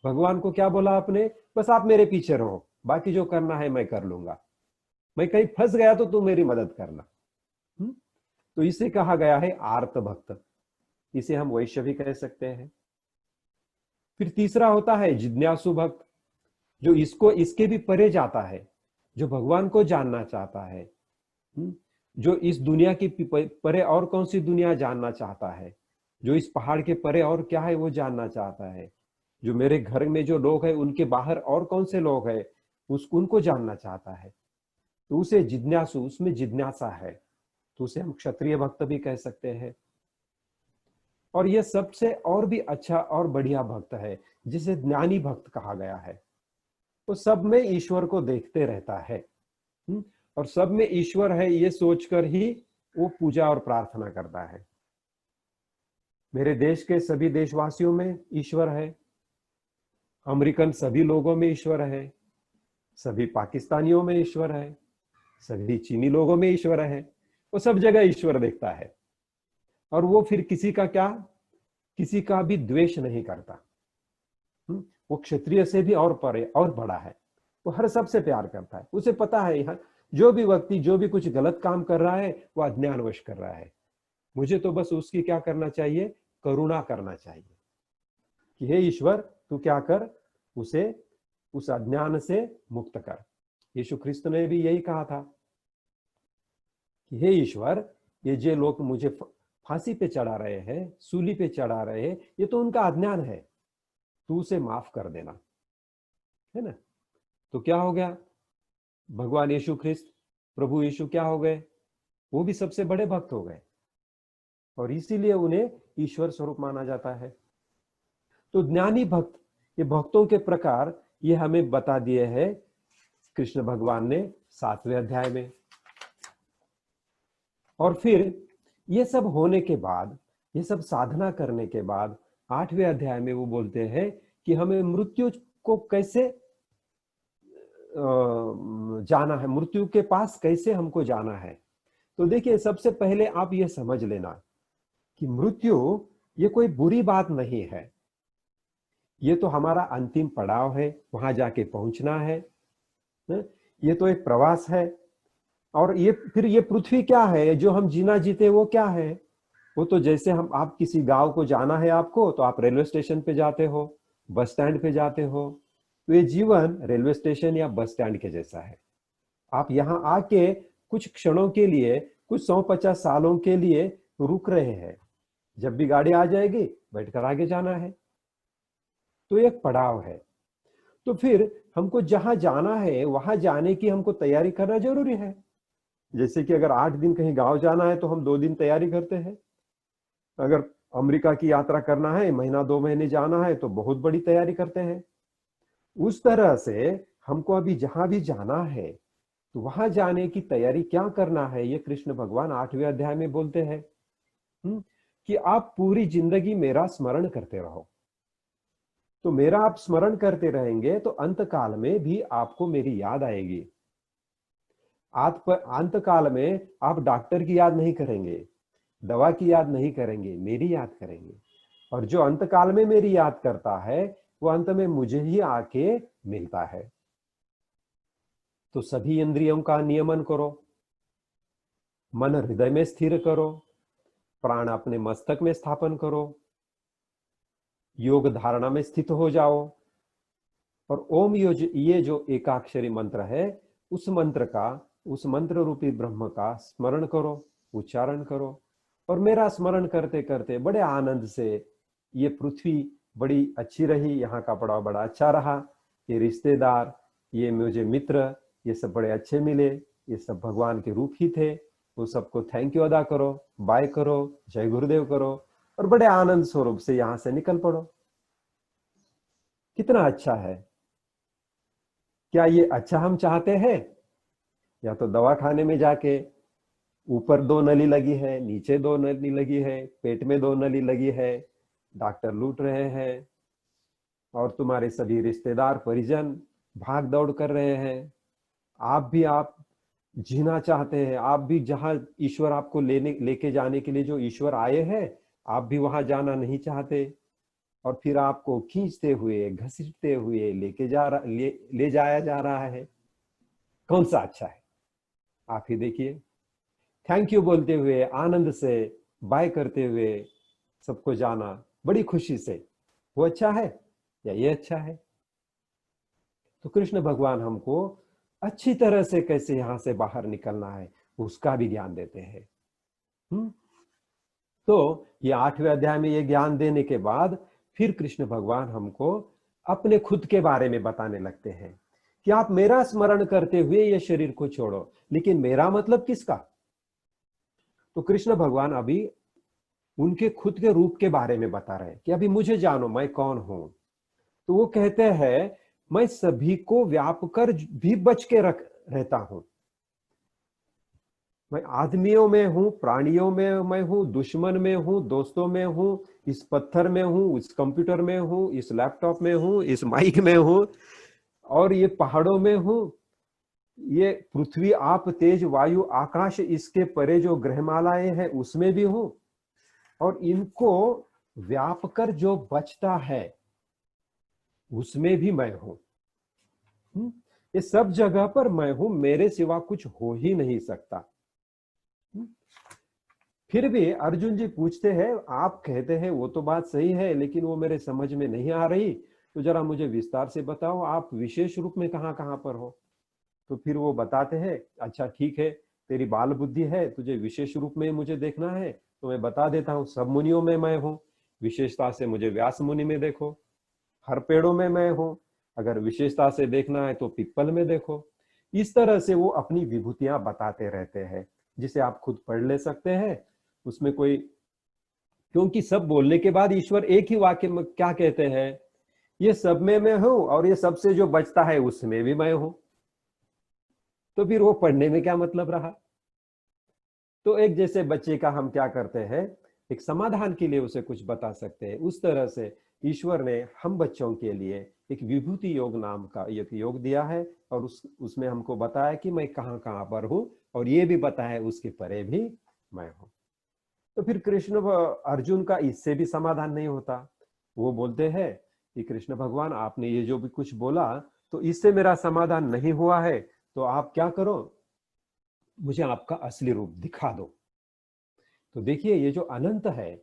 भगवान को क्या बोला आपने? बस आप मेरे पीछे रहो, बाकी जो करना है मैं कर लूंगा, मैं कहीं फंस गया तो तू मेरी मदद करना। तो इसे कहा गया है आर्त भक्त, इसे हम वैश्य भी कह सकते हैं। फिर तीसरा होता है जिज्ञासु भक्त, जो इसको इसके भी परे जाता है, जो भगवान को जानना चाहता है, जो इस दुनिया की परे और कौन सी दुनिया जानना चाहता है, जो इस पहाड़ के परे और क्या है वो जानना चाहता है, जो मेरे घर में जो लोग हैं उनके बाहर और कौन से लोग हैं उनको जानना चाहता है, तो उसे जिज्ञासु, उसमें जिज्ञासा है, तो उसे हम क्षत्रिय भक्त भी कह सकते हैं। और ये सबसे और भी अच्छा और बढ़िया भक्त है, जिसे ज्ञानी भक्त कहा गया है। वो सब में ईश्वर को देखते रहता है, और सब में ईश्वर है ये सोचकर ही वो पूजा और प्रार्थना करता है। मेरे देश के सभी देशवासियों में ईश्वर है, अमेरिकन सभी लोगों में ईश्वर है, सभी पाकिस्तानियों में ईश्वर है, सभी चीनी लोगों में ईश्वर है, वो सब जगह ईश्वर देखता है। और वो फिर किसी का भी द्वेष नहीं करता। वो क्षत्रिय से भी और परे और बड़ा है। वो हर सबसे प्यार करता है। उसे पता है यहाँ जो भी व्यक्ति जो भी कुछ गलत काम कर रहा है वो अज्ञानवश कर रहा है। मुझे तो बस उसकी क्या करना चाहिए, करुणा करना चाहिए कि हे ईश्वर तू क्या कर, उसे उस अज्ञान से मुक्त कर। यीशु ख्रिस्त ने भी यही कहा था कि हे ईश्वर, ये जो लोग मुझे फांसी पे चढ़ा रहे हैं, सूली पे चढ़ा रहे हैं, ये तो उनका अज्ञान है, तू उसे माफ कर देना, है ना। तो क्या हो गया, भगवान यीशु ख्रिस्त प्रभु यीशु क्या हो गए, वो भी सबसे बड़े भक्त हो गए और इसीलिए उन्हें ईश्वर स्वरूप माना जाता है। तो ज्ञानी भक्त, ये भक्तों के प्रकार ये हमें बता दिए हैं कृष्ण भगवान ने 7वें अध्याय में। और फिर ये सब होने के बाद, ये सब साधना करने के बाद 8वें अध्याय में वो बोलते हैं कि हमें मृत्यु को कैसे जाना है, मृत्यु के पास कैसे हमको जाना है। तो देखिए, सबसे पहले आप ये समझ लेना कि मृत्यु ये कोई बुरी बात नहीं है, ये तो हमारा अंतिम पड़ाव है, वहां जाके पहुंचना है। ये तो एक प्रवास है। और ये फिर ये पृथ्वी क्या है, जो हम जीना जीते वो क्या है, वो तो जैसे हम, आप किसी गांव को जाना है आपको, तो आप रेलवे स्टेशन पे जाते हो, बस स्टैंड पे जाते हो। तो ये जीवन रेलवे स्टेशन या बस स्टैंड के जैसा है। आप यहाँ आके कुछ क्षणों के लिए, कुछ 150 सालों के लिए रुक रहे हैं, जब भी गाड़ी आ जाएगी बैठकर आगे जाना है। तो एक पड़ाव है। तो फिर हमको जहां जाना है वहां जाने की हमको तैयारी करना जरूरी है। जैसे कि अगर 8 दिन कहीं गांव जाना है तो हम 2 दिन तैयारी करते हैं। अगर अमेरिका की यात्रा करना है, महीना 2 महीने जाना है, तो बहुत बड़ी तैयारी करते हैं। उस तरह से हमको अभी जहां भी जाना है तो वहां जाने की तैयारी क्या करना है, ये कृष्ण भगवान 8वें अध्याय में बोलते हैं कि आप पूरी जिंदगी मेरा स्मरण करते रहो। तो मेरा आप स्मरण करते रहेंगे तो अंत काल में भी आपको मेरी याद आएगी। अंत काल में आप डॉक्टर की याद नहीं करेंगे, दवा की याद नहीं करेंगे, मेरी याद करेंगे। और जो अंत काल में मेरी याद करता है वो अंत में मुझे ही आके मिलता है। तो सभी इंद्रियों का नियमन करो, मन हृदय में स्थिर करो, प्राण अपने मस्तक में स्थापन करो, योग धारणा में स्थित हो जाओ और ओम ये जो एकाक्षरी मंत्र है, उस मंत्र रूपी ब्रह्म का स्मरण करो, उच्चारण करो। और मेरा स्मरण करते करते बड़े आनंद से, ये पृथ्वी बड़ी अच्छी रही, यहाँ का पड़ाव बड़ा अच्छा रहा, ये रिश्तेदार, ये मुझे मित्र, ये सब बड़े अच्छे मिले, ये सब भगवान के रूप ही थे, वो सबको थैंक यू अदा करो, बाय करो, जय गुरुदेव करो और बड़े आनंद स्वरूप से यहां से निकल पड़ो। कितना अच्छा है। क्या ये अच्छा हम चाहते हैं? या तो दवाखाने में जाके ऊपर 2 नली लगी है, नीचे 2 नली लगी है, पेट में 2 नली लगी है, डॉक्टर लूट रहे हैं और तुम्हारे सभी रिश्तेदार परिजन भाग दौड़ कर रहे हैं। आप जीना चाहते हैं, आप भी जहां ईश्वर आपको लेके जाने के लिए जो ईश्वर आए हैं, आप भी वहां जाना नहीं चाहते। और फिर आपको खींचते हुए, घसीटते हुए ले जाया जा रहा है। कौन सा अच्छा है? आप ही देखिए। थैंक यू बोलते हुए, आनंद से बाय करते हुए सबको जाना बड़ी खुशी से, वो अच्छा है या ये अच्छा है? तो कृष्ण भगवान हमको अच्छी तरह से कैसे यहां से बाहर निकलना है उसका भी ज्ञान देते हैं। तो ये 8वें अध्याय में ये ज्ञान देने के बाद फिर कृष्ण भगवान हमको अपने खुद के बारे में बताने लगते हैं कि आप मेरा स्मरण करते हुए ये शरीर को छोड़ो। लेकिन मेरा मतलब किसका? तो कृष्ण भगवान अभी उनके खुद के रूप के बारे में बता रहे हैं कि अभी मुझे जानो, मैं कौन हूं। तो वो कहते हैं, मैं सभी को व्याप कर भी बच के रहता हूं। मैं आदमियों में हूं, प्राणियों में मैं हूं, दुश्मन में हूं, दोस्तों में हूं, इस पत्थर में हूं, इस कंप्यूटर में हूं, इस लैपटॉप में हूं, इस माइक में हूं और ये पहाड़ों में हूं, ये पृथ्वी, आप, तेज, वायु, आकाश, इसके परे जो ग्रहमालाएं हैं उसमें भी हूं। और इनको व्याप कर जो बचता है, उसमें भी मैं हूं। ये सब जगह पर मैं हूं, मेरे सिवा कुछ हो ही नहीं सकता। फिर भी अर्जुन जी पूछते हैं, आप कहते हैं वो तो बात सही है, लेकिन वो मेरे समझ में नहीं आ रही, तो जरा मुझे विस्तार से बताओ, आप विशेष रूप में कहाँ कहाँ पर हो। तो फिर वो बताते हैं, अच्छा ठीक है, तेरी बाल बुद्धि है, तुझे विशेष रूप में मुझे देखना है तो मैं बता देता हूँ, सब मुनियों में मैं हूँ। विशेषता से मुझे व्यास मुनि में देखो, हर पेड़ों में मैं हूँ, अगर विशेषता से देखना है तो पिप्पल में देखो। इस तरह से वो अपनी विभूतियां बताते रहते हैं, जिसे आप खुद पढ़ ले सकते हैं। उसमें कोई, क्योंकि सब बोलने के बाद ईश्वर एक ही वाक्य में क्या कहते हैं, ये सब में मैं हूं और ये सबसे जो बचता है उसमें भी मैं हूं। तो फिर वो पढ़ने में क्या मतलब रहा। तो एक जैसे बच्चे का हम क्या करते हैं, एक समाधान के लिए उसे कुछ बता सकते हैं, उस तरह से ईश्वर ने हम बच्चों के लिए एक विभूति योग नाम का एक योग दिया है, और उसमें हमको बताया कि मैं कहाँ कहाँ पर हूं, और ये भी बताया उसके परे भी मैं हूं। तो फिर कृष्ण अर्जुन का इससे भी समाधान नहीं होता। वो बोलते हैं कि कृष्ण भगवान, आपने ये जो भी कुछ बोला, तो इससे मेरा समाधान नहीं हुआ है, तो आप क्या करो, मुझे आपका असली रूप दिखा दो। तो देखिए, ये जो अनंत है,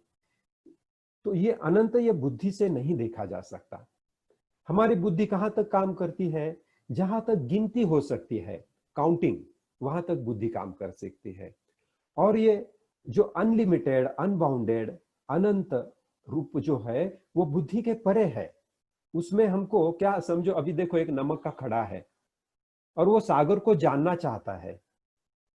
तो ये अनंत, ये बुद्धि से नहीं देखा जा सकता। हमारी बुद्धि कहां तक काम करती है, जहां तक गिनती हो सकती है, काउंटिंग, वहां तक बुद्धि काम कर सकती है। और ये जो अनलिमिटेड, अनबाउंडेड, अनंत रूप जो है, वो बुद्धि के परे है। उसमें हमको क्या समझो, अभी देखो एक नमक का खड़ा है और वो सागर को जानना चाहता है,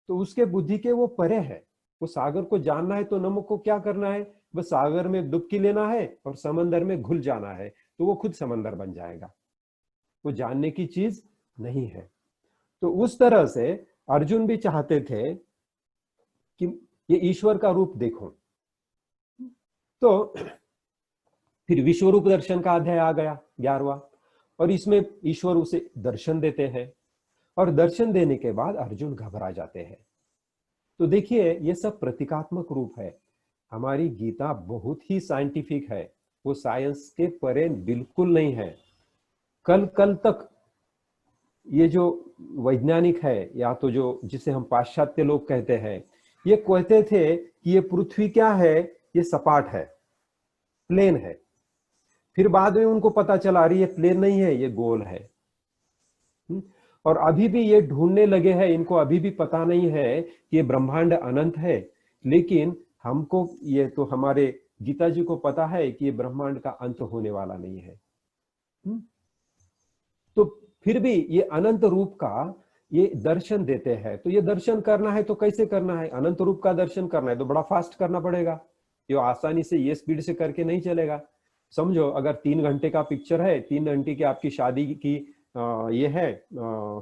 तो उसके बुद्धि के वो परे है। वो सागर को जानना है तो नमक को क्या करना है, बस सागर में डुबकी लेना है और समंदर में घुल जाना है, तो वो खुद समंदर बन जाएगा। वो जानने की चीज नहीं है। तो उस तरह से अर्जुन भी चाहते थे कि ये ईश्वर का रूप देखो। तो फिर विश्व रूप दर्शन का अध्याय आ गया 11वां, और इसमें ईश्वर उसे दर्शन देते हैं, और दर्शन देने के बाद अर्जुन घबरा जाते हैं। तो देखिए, ये सब प्रतीकात्मक रूप है। हमारी गीता बहुत ही साइंटिफिक है, वो साइंस के परे बिल्कुल नहीं है। कल कल तक ये जो वैज्ञानिक है, या तो जो जिसे हम पाश्चात्य लोग कहते हैं, ये कहते थे कि ये पृथ्वी क्या है, ये सपाट है, प्लेन है। फिर बाद में उनको पता चला, अरे ये प्लेन नहीं है, ये गोल है। और अभी भी ये ढूंढने लगे हैं, इनको अभी भी पता नहीं है कि ये ब्रह्मांड अनंत है। लेकिन हमको, ये तो हमारे गीता जी को पता है कि ये ब्रह्मांड का अंत होने वाला नहीं है। तो फिर भी ये अनंत रूप का ये दर्शन देते हैं। तो ये दर्शन करना है तो कैसे करना है, अनंत रूप का दर्शन करना है तो बड़ा फास्ट करना पड़ेगा। ये आसानी से ये स्पीड से करके नहीं चलेगा। समझो, अगर 3 घंटे का पिक्चर है, 3 घंटे की आपकी शादी की ये है,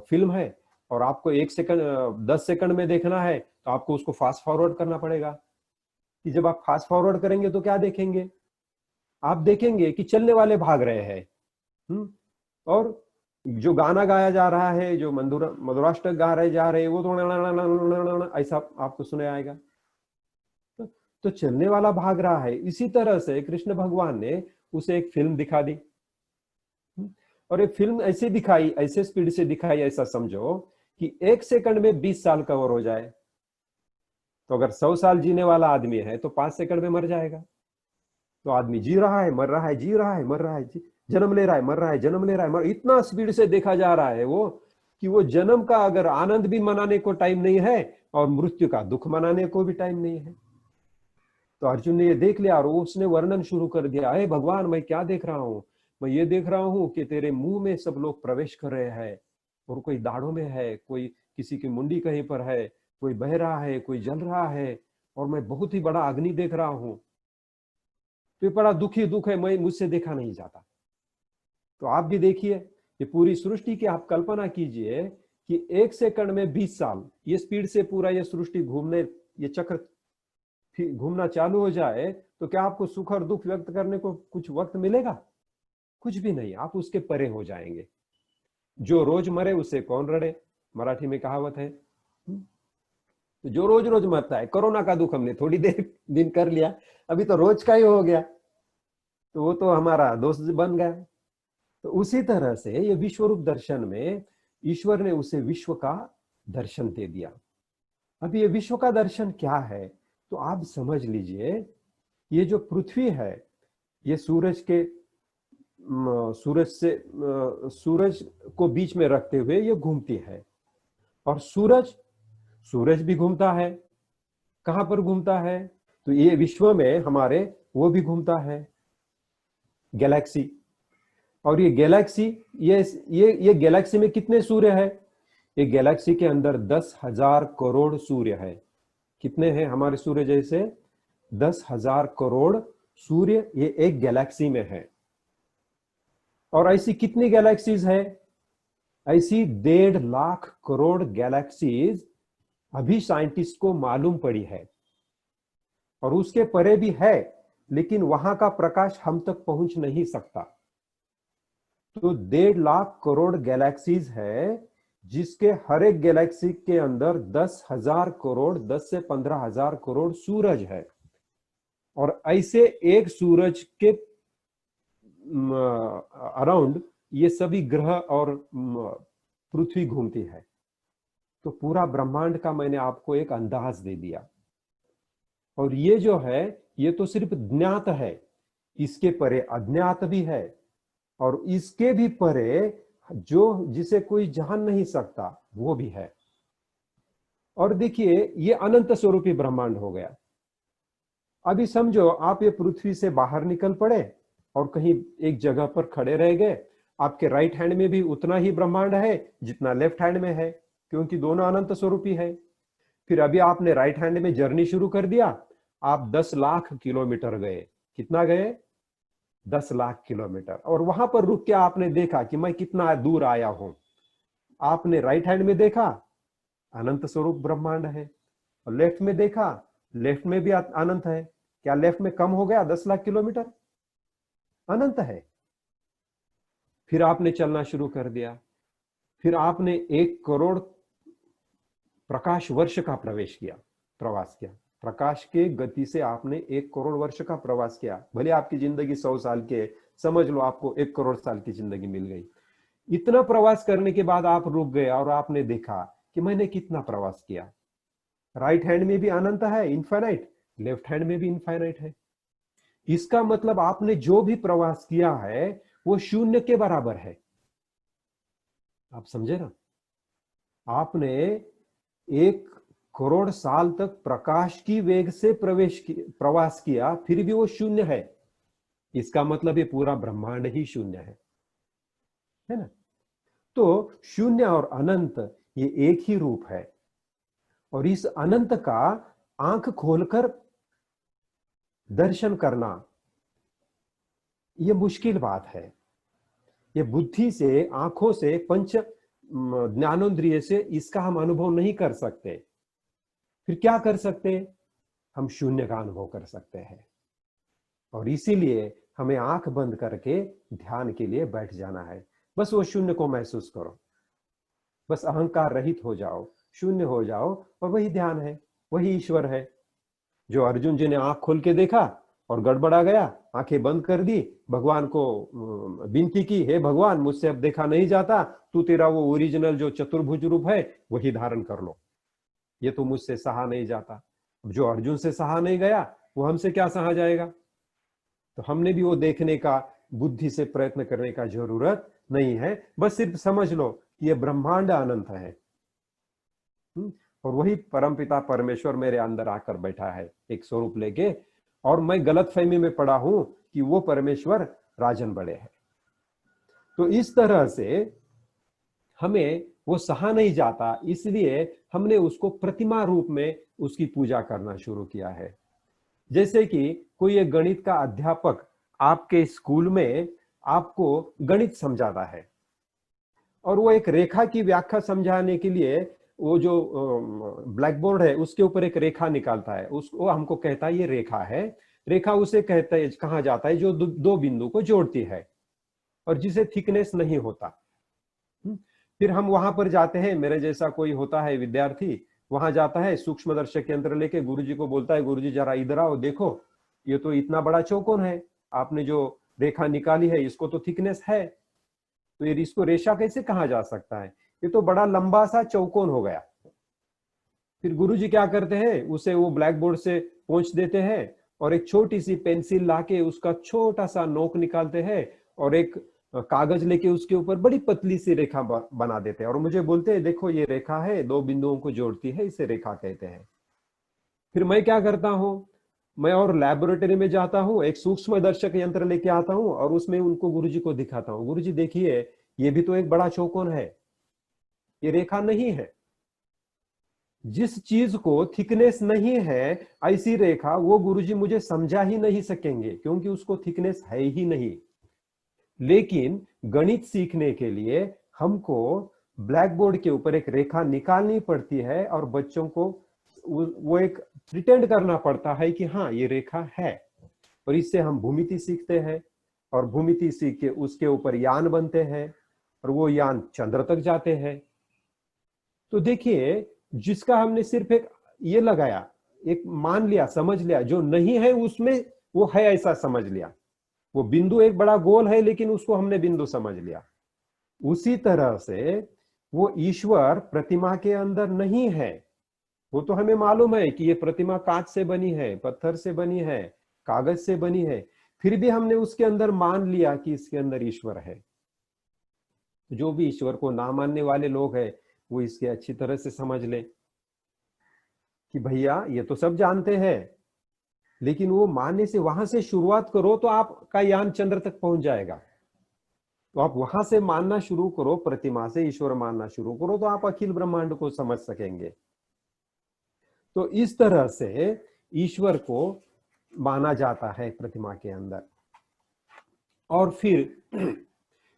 फिल्म है, और आपको 1 सेकंड 10 सेकंड में देखना है, तो आपको उसको फास्ट फॉरवर्ड करना पड़ेगा। कि जब आप फास्ट फॉरवर्ड करेंगे तो क्या देखेंगे, आप देखेंगे कि चलने वाले भाग रहे हैं। और जो गाना गाया जा रहा है, जो मधुराष्टक गा रहे जा रहे, वो तो ऐसा आपको सुने आएगा। तो चलने वाला भाग रहा है। इसी तरह से कृष्ण भगवान ने उसे एक फिल्म दिखा दी, और एक फिल्म ऐसे दिखाई, ऐसे स्पीड से दिखाई, ऐसा समझो कि 1 सेकंड में 20 साल कवर हो जाए। तो अगर 100 साल जीने वाला आदमी है तो 5 सेकंड में मर जाएगा। तो आदमी जी रहा है, मर रहा है, जी रहा है, मर रहा है, जन्म ले रहा है, मर रहा है, जन्म ले रहा है, इतना स्पीड से देखा जा रहा है वो, कि वो जन्म का अगर आनंद भी मनाने को टाइम नहीं है, और मृत्यु का दुख मनाने को भी टाइम नहीं है। तो अर्जुन ने ये देख लिया और उसने वर्णन शुरू कर दिया, अरे भगवान, मैं क्या देख रहा हूँ, मैं ये देख रहा हूँ कि तेरे मुंह में सब लोग प्रवेश कर रहे हैं, और कोई दाढ़ों में है, कोई किसी की मुंडी कहीं पर है, कोई बह रहा है, कोई जल रहा है, और मैं बहुत ही बड़ा अग्नि देख रहा हूँ। तो ये बड़ा दुखी दुख है, मैं मुझसे देखा नहीं जाता। तो आप भी देखिए, ये पूरी सृष्टि की आप कल्पना कीजिए कि 1 सेकंड में 20 साल, ये स्पीड से पूरा ये सृष्टि घूमने, ये चक्र घूमना चालू हो जाए, तो क्या आपको सुख और दुख व्यक्त करने को कुछ वक्त मिलेगा? कुछ भी नहीं, आप उसके परे हो जाएंगे। जो रोज मरे उसे कौन रड़े, मराठी में कहावत है। तो जो रोज रोज मरता है, कोरोना का दुख हमने थोड़ी देर दिन कर लिया, अभी तो रोज का ही हो गया, तो वो तो हमारा दोस्त बन गया। तो उसी तरह से ये विश्व रूप दर्शन में ईश्वर ने उसे विश्व का दर्शन दे दिया। अब ये विश्व का दर्शन क्या है, तो आप समझ लीजिए, ये जो पृथ्वी है ये सूरज के सूरज को बीच में रखते हुए ये घूमती है, और सूरज सूरज भी घूमता है। कहां पर घूमता है, तो ये विश्व में हमारे वो भी घूमता है, गैलेक्सी। और ये गैलेक्सी, ये गैलेक्सी में कितने सूर्य है, ये गैलेक्सी के अंदर 10,000 करोड़ सूर्य है। कितने हैं हमारे सूर्य जैसे, 10,000 करोड़ सूर्य ये एक गैलेक्सी में है। और ऐसी कितनी गैलेक्सीज है, ऐसी 1.5 लाख करोड़ गैलेक्सीज अभी साइंटिस्ट को मालूम पड़ी है, और उसके परे भी है, लेकिन वहां का प्रकाश हम तक पहुंच नहीं सकता। तो 1.5 लाख करोड़ गैलेक्सीज है, जिसके हर एक गैलेक्सी के अंदर 10,000 करोड़, 10 से 15,000 करोड़ सूरज है। और ऐसे एक सूरज के अराउंड ये सभी ग्रह और पृथ्वी घूमती है। तो पूरा ब्रह्मांड का मैंने आपको एक अंदाज दे दिया। और ये जो है ये तो सिर्फ ज्ञात है, इसके परे अज्ञात भी है, और इसके भी परे जो जिसे कोई जान नहीं सकता वो भी है। और देखिए ये अनंत स्वरूपी ब्रह्मांड हो गया। अभी समझो आप ये पृथ्वी से बाहर निकल पड़े और कहीं एक जगह पर खड़े रह गए, आपके राइट हैंड में भी उतना ही ब्रह्मांड है जितना लेफ्ट हैंड में है, क्योंकि दोनों अनंत स्वरूपी है। फिर अभी आपने राइट हैंड में जर्नी शुरू कर दिया, आप 10 लाख किलोमीटर गए। कितना गए, 10 लाख किलोमीटर। और वहां पर रुक के आपने देखा कि मैं कितना दूर आया हूं। आपने राइट हैंड में देखा, अनंत स्वरूप ब्रह्मांड है, और लेफ्ट में देखा, लेफ्ट में भी अनंत है। क्या लेफ्ट में कम हो गया 10 लाख किलोमीटर, अनंत है। फिर आपने चलना शुरू कर दिया, फिर आपने 1 करोड़ प्रकाश वर्ष का प्रवास किया। प्रकाश के गति से आपने 1 करोड़ वर्ष का प्रवास किया। भले आपकी जिंदगी 100 साल के, समझ लो आपको 1 करोड़ साल की जिंदगी मिल गई। इतना प्रवास करने के बाद आप रुक गए और आपने देखा कि मैंने कितना प्रवास किया। राइट हैंड में भी अनंत है, इनफाइनाइट, लेफ्ट हैंड में भी इनफाइनाइट है। इसका मतलब आपने जो भी प्रवास किया है वो शून्य के बराबर है। आप समझे ना, आपने 1 करोड़ साल तक प्रकाश की वेग से प्रवास किया, फिर भी वो शून्य है। इसका मतलब ये पूरा ब्रह्मांड ही शून्य है ना। तो शून्य और अनंत ये एक ही रूप है, और इस अनंत का आंख खोलकर दर्शन करना ये मुश्किल बात है। ये बुद्धि से, आंखों से, पंच ज्ञानेंद्रिय से इसका हम अनुभव नहीं कर सकते। फिर क्या कर सकते, हम शून्य का अनुभव कर सकते हैं। और इसीलिए हमें आंख बंद करके ध्यान के लिए बैठ जाना है। बस वो शून्य को महसूस करो, बस अहंकार रहित हो जाओ, शून्य हो जाओ, और वही ध्यान है, वही ईश्वर है। जो अर्जुन जी ने आंख खोल के देखा और गड़बड़ा गया, आंखें बंद कर दी, भगवान को विनती की, हे भगवान मुझसे अब देखा नहीं जाता, तू तेरा वो ओरिजिनल जो चतुर्भुज रूप है वही धारण कर लो, ये तो मुझसे सहा नहीं जाता। अब जो अर्जुन से सहा नहीं गया वो हमसे क्या सहा जाएगा। तो हमने भी वो देखने का, बुद्धि से प्रयत्न करने का जरूरत नहीं है। बस सिर्फ समझ लो कि ये ब्रह्मांड अनंत है, और वही परमपिता परमेश्वर मेरे अंदर आकर बैठा है एक स्वरूप लेके, और मैं गलतफहमी में पड़ा हूं कि वो परमेश्वर राजन बड़े हैं। तो इस तरह से हमें वो सहा नहीं जाता, इसलिए हमने उसको प्रतिमा रूप में उसकी पूजा करना शुरू किया है। जैसे कि कोई एक गणित का अध्यापक आपके स्कूल में आपको गणित समझाता है, और वो एक रेखा की व्याख्या समझाने के लिए वो जो ब्लैक बोर्ड है उसके ऊपर एक रेखा निकालता है, उसको हमको कहता है ये रेखा है। रेखा उसे कहता है, कहा जाता है जो दो बिंदु को जोड़ती है और जिसे थिकनेस नहीं होता। फिर हम वहां पर जाते हैं, मेरे जैसा कोई होता है विद्यार्थी, वहां जाता है, सूक्ष्मदर्शक यंत्र लेके गुरुजी को बोलता है, गुरुजी जरा इधर आओ, देखो ये तो इतना बड़ा चौकोन है, आपने जो रेखा निकाली है इसको तो थिकनेस है। तो ये इसको रेखा कैसे कहा जा सकता है? ये तो बड़ा लंबा सा चौकोन हो गया। फिर गुरुजी क्या करते हैं, उसे वो ब्लैक बोर्ड से पोंछ देते हैं और एक छोटी सी पेंसिल लाके उसका छोटा सा नोक निकालते हैं और एक कागज लेके उसके ऊपर बड़ी पतली सी रेखा बना देते हैं और मुझे बोलते हैं देखो ये रेखा है, दो बिंदुओं को जोड़ती है, इसे रेखा कहते हैं। फिर मैं क्या करता हूं, मैं और लैबोरेटरी में जाता हूं, एक सूक्ष्म दर्शक यंत्र लेके आता हूं और उसमें उनको गुरुजी को दिखाता हूं, गुरुजी देखिए ये भी तो एक बड़ा चौकोन है, ये रेखा नहीं है। जिस चीज को थिकनेस नहीं है ऐसी रेखा वो गुरुजी मुझे समझा ही नहीं सकेंगे, क्योंकि उसको थिकनेस है ही नहीं। लेकिन गणित सीखने के लिए हमको ब्लैक बोर्ड के ऊपर एक रेखा निकालनी पड़ती है और बच्चों को वो एक प्रिटेंड करना पड़ता है कि हाँ ये रेखा है, और इससे हम भूमिति सीखते हैं और भूमिति सीख के उसके ऊपर यान बनते हैं और वो यान चंद्र तक जाते हैं। तो देखिए जिसका हमने सिर्फ एक ये लगाया, एक मान लिया, समझ लिया, जो नहीं है उसमें वो है ऐसा समझ लिया, वो बिंदु एक बड़ा गोल है लेकिन उसको हमने बिंदु समझ लिया। उसी तरह से वो ईश्वर प्रतिमा के अंदर नहीं है। वो तो हमें मालूम है कि ये प्रतिमा कांच से बनी है, पत्थर से बनी है, कागज से बनी है, फिर भी हमने उसके अंदर मान लिया कि इसके अंदर ईश्वर है। जो भी ईश्वर को ना मानने वाले लोग हैं वो इसके अच्छी तरह से समझ ले कि भैया ये तो सब जानते हैं, लेकिन वो मानने से वहां से शुरुआत करो तो आपका यान चंद्र तक पहुंच जाएगा। तो आप वहां से मानना शुरू करो, प्रतिमा से ईश्वर मानना शुरू करो, तो आप अखिल ब्रह्मांड को समझ सकेंगे। तो इस तरह से ईश्वर को माना जाता है प्रतिमा के अंदर, और फिर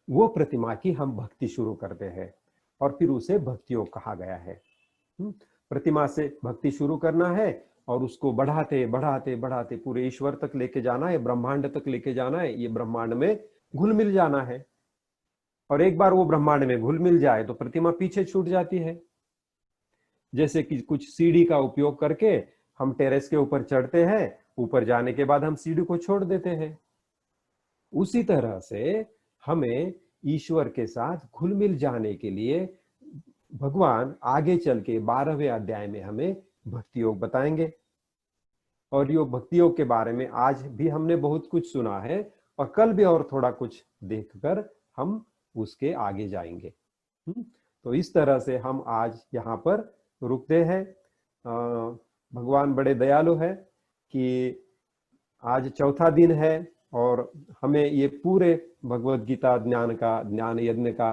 वो प्रतिमा की हम भक्ति शुरू करते हैं और फिर उसे भक्ति योग कहा गया है। प्रतिमा से भक्ति शुरू करना है और उसको बढ़ाते बढ़ाते बढ़ाते पूरे ईश्वर तक लेके जाना है, ब्रह्मांड तक लेके जाना है, ये ब्रह्मांड में घुल मिल जाना है। और एक बार वो ब्रह्मांड में घुल मिल जाए तो प्रतिमा पीछे छूट जाती है। जैसे कि कुछ सीढ़ी का उपयोग करके हम टेरेस के ऊपर चढ़ते हैं, ऊपर जाने के बाद हम सीढ़ी को छोड़ देते हैं। उसी तरह से हमें ईश्वर के साथ घुल मिल जाने के लिए भगवान आगे चल के 12वें अध्याय में हमें भक्ति योग बताएंगे। और योग भक्ति योग के बारे में आज भी हमने बहुत कुछ सुना है और कल भी और थोड़ा कुछ देखकर हम उसके आगे जाएंगे। तो इस तरह से हम आज यहाँ पर रुकते हैं। भगवान बड़े दयालु है कि आज चौथा दिन है और हमें ये पूरे भगवत गीता ज्ञान यज्ञ का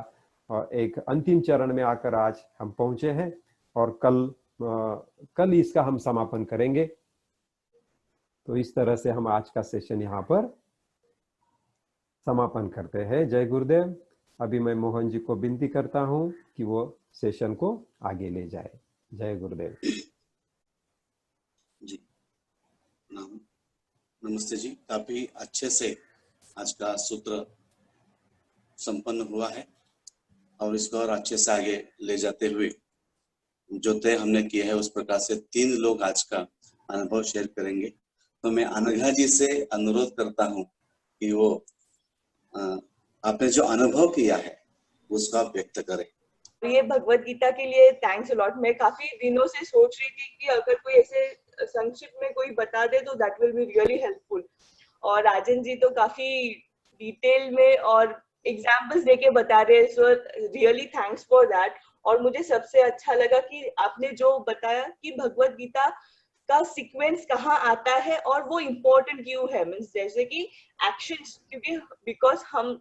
एक अंतिम चरण में आकर आज हम पहुंचे हैं और कल इसका हम समापन करेंगे। तो इस तरह से हम आज का सेशन यहाँ पर समापन करते हैं। जय गुरुदेव। अभी मैं मोहन जी को विनती करता हूँ कि वो सेशन को आगे ले जाए। जय गुरुदेव जी। नमस्ते जी। काफी अच्छे से आज का सूत्र संपन्न हुआ है और इसको और अच्छे से आगे ले जाते हुए जो तय हमने किया है उस प्रकार से 3 लोग आज का अनुभव शेयर करेंगे। तो मैं अनघा जी से अनुरोध करता हूं कि वो आपने जो अनुभव किया है उसका व्यक्त करें। ये भगवत गीता के लिए थैंक्स अलॉट। मैं काफी दिनों से सोच रही थी कि अगर कोई ऐसे संक्षिप्त में कोई बता दे तो that will be really helpful. और राजन जी तो काफी डिटेल में और एग्जाम्पल्स देके बता रहे हैं, so really thanks for that. और मुझे सबसे अच्छा लगा कि आपने जो बताया कि भगवत गीता का सीक्वेंस कहाँ आता है और वो इम्पोर्टेंट क्यों है। मीन्स जैसे कि एक्शंस, क्योंकि बिकॉज हम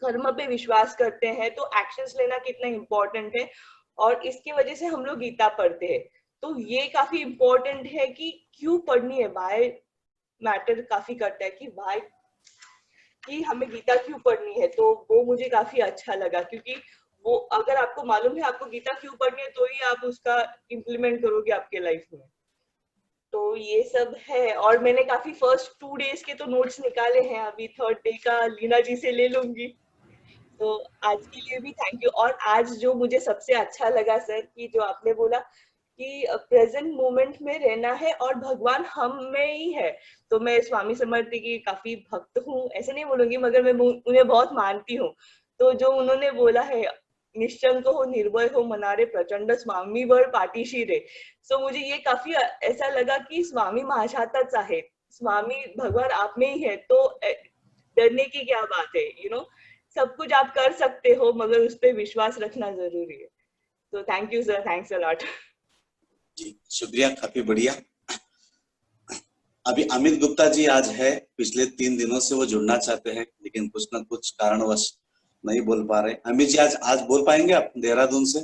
कर्म पे विश्वास करते हैं तो एक्शंस लेना कितना इम्पोर्टेंट है और इसकी वजह से हम लोग गीता पढ़ते हैं। तो ये काफी इम्पोर्टेंट है कि क्यों पढ़नी है, व्हाई मैटर काफी करता है कि व्हाई कि हमें गीता क्यों पढ़नी है। तो वो मुझे काफी अच्छा लगा, क्योंकि वो अगर आपको मालूम है आपको गीता क्यों पढ़नी है तो ही आप उसका इम्प्लीमेंट करोगे आपके लाइफ में। तो ये सब है। और मैंने काफी फर्स्ट 2 डेज के तो नोट्स निकाले हैं, अभी 3rd डे का लीना जी से ले लूंगी। तो आज के लिए भी थैंक यू। और आज जो मुझे सबसे अच्छा लगा सर कि जो आपने बोला कि प्रेजेंट मोमेंट में रहना है और भगवान हम में ही है। तो मैं स्वामी समर्थ की काफी भक्त हूँ, ऐसे नहीं बोलूंगी, मगर मैं उन्हें बहुत मानती हूँ। तो जो उन्होंने बोला है, निश्चंक हो निर्भय हो मनारे प्रचंड स्वामी बळ पाठीशी रे, सो मुझे ये काफी ऐसा लगा कि स्वामी माझ्यातच आहे, स्वामी भगवान आप में ही है, तो डरने की क्या बात है, सब कुछ आप कर सकते हो, मगर उस पर विश्वास रखना जरूरी है। तो thank you sir, thanks a lot. जी शुक्रिया, काफी बढ़िया। अभी अमित गुप्ता जी आज है, पिछले 3 दिनों से वो जुड़ना चाहते हैं लेकिन कुछ ना कुछ कारणवश नहीं बोल पा रहे। अमित जी आज बोल पाएंगे आप देहरादून से?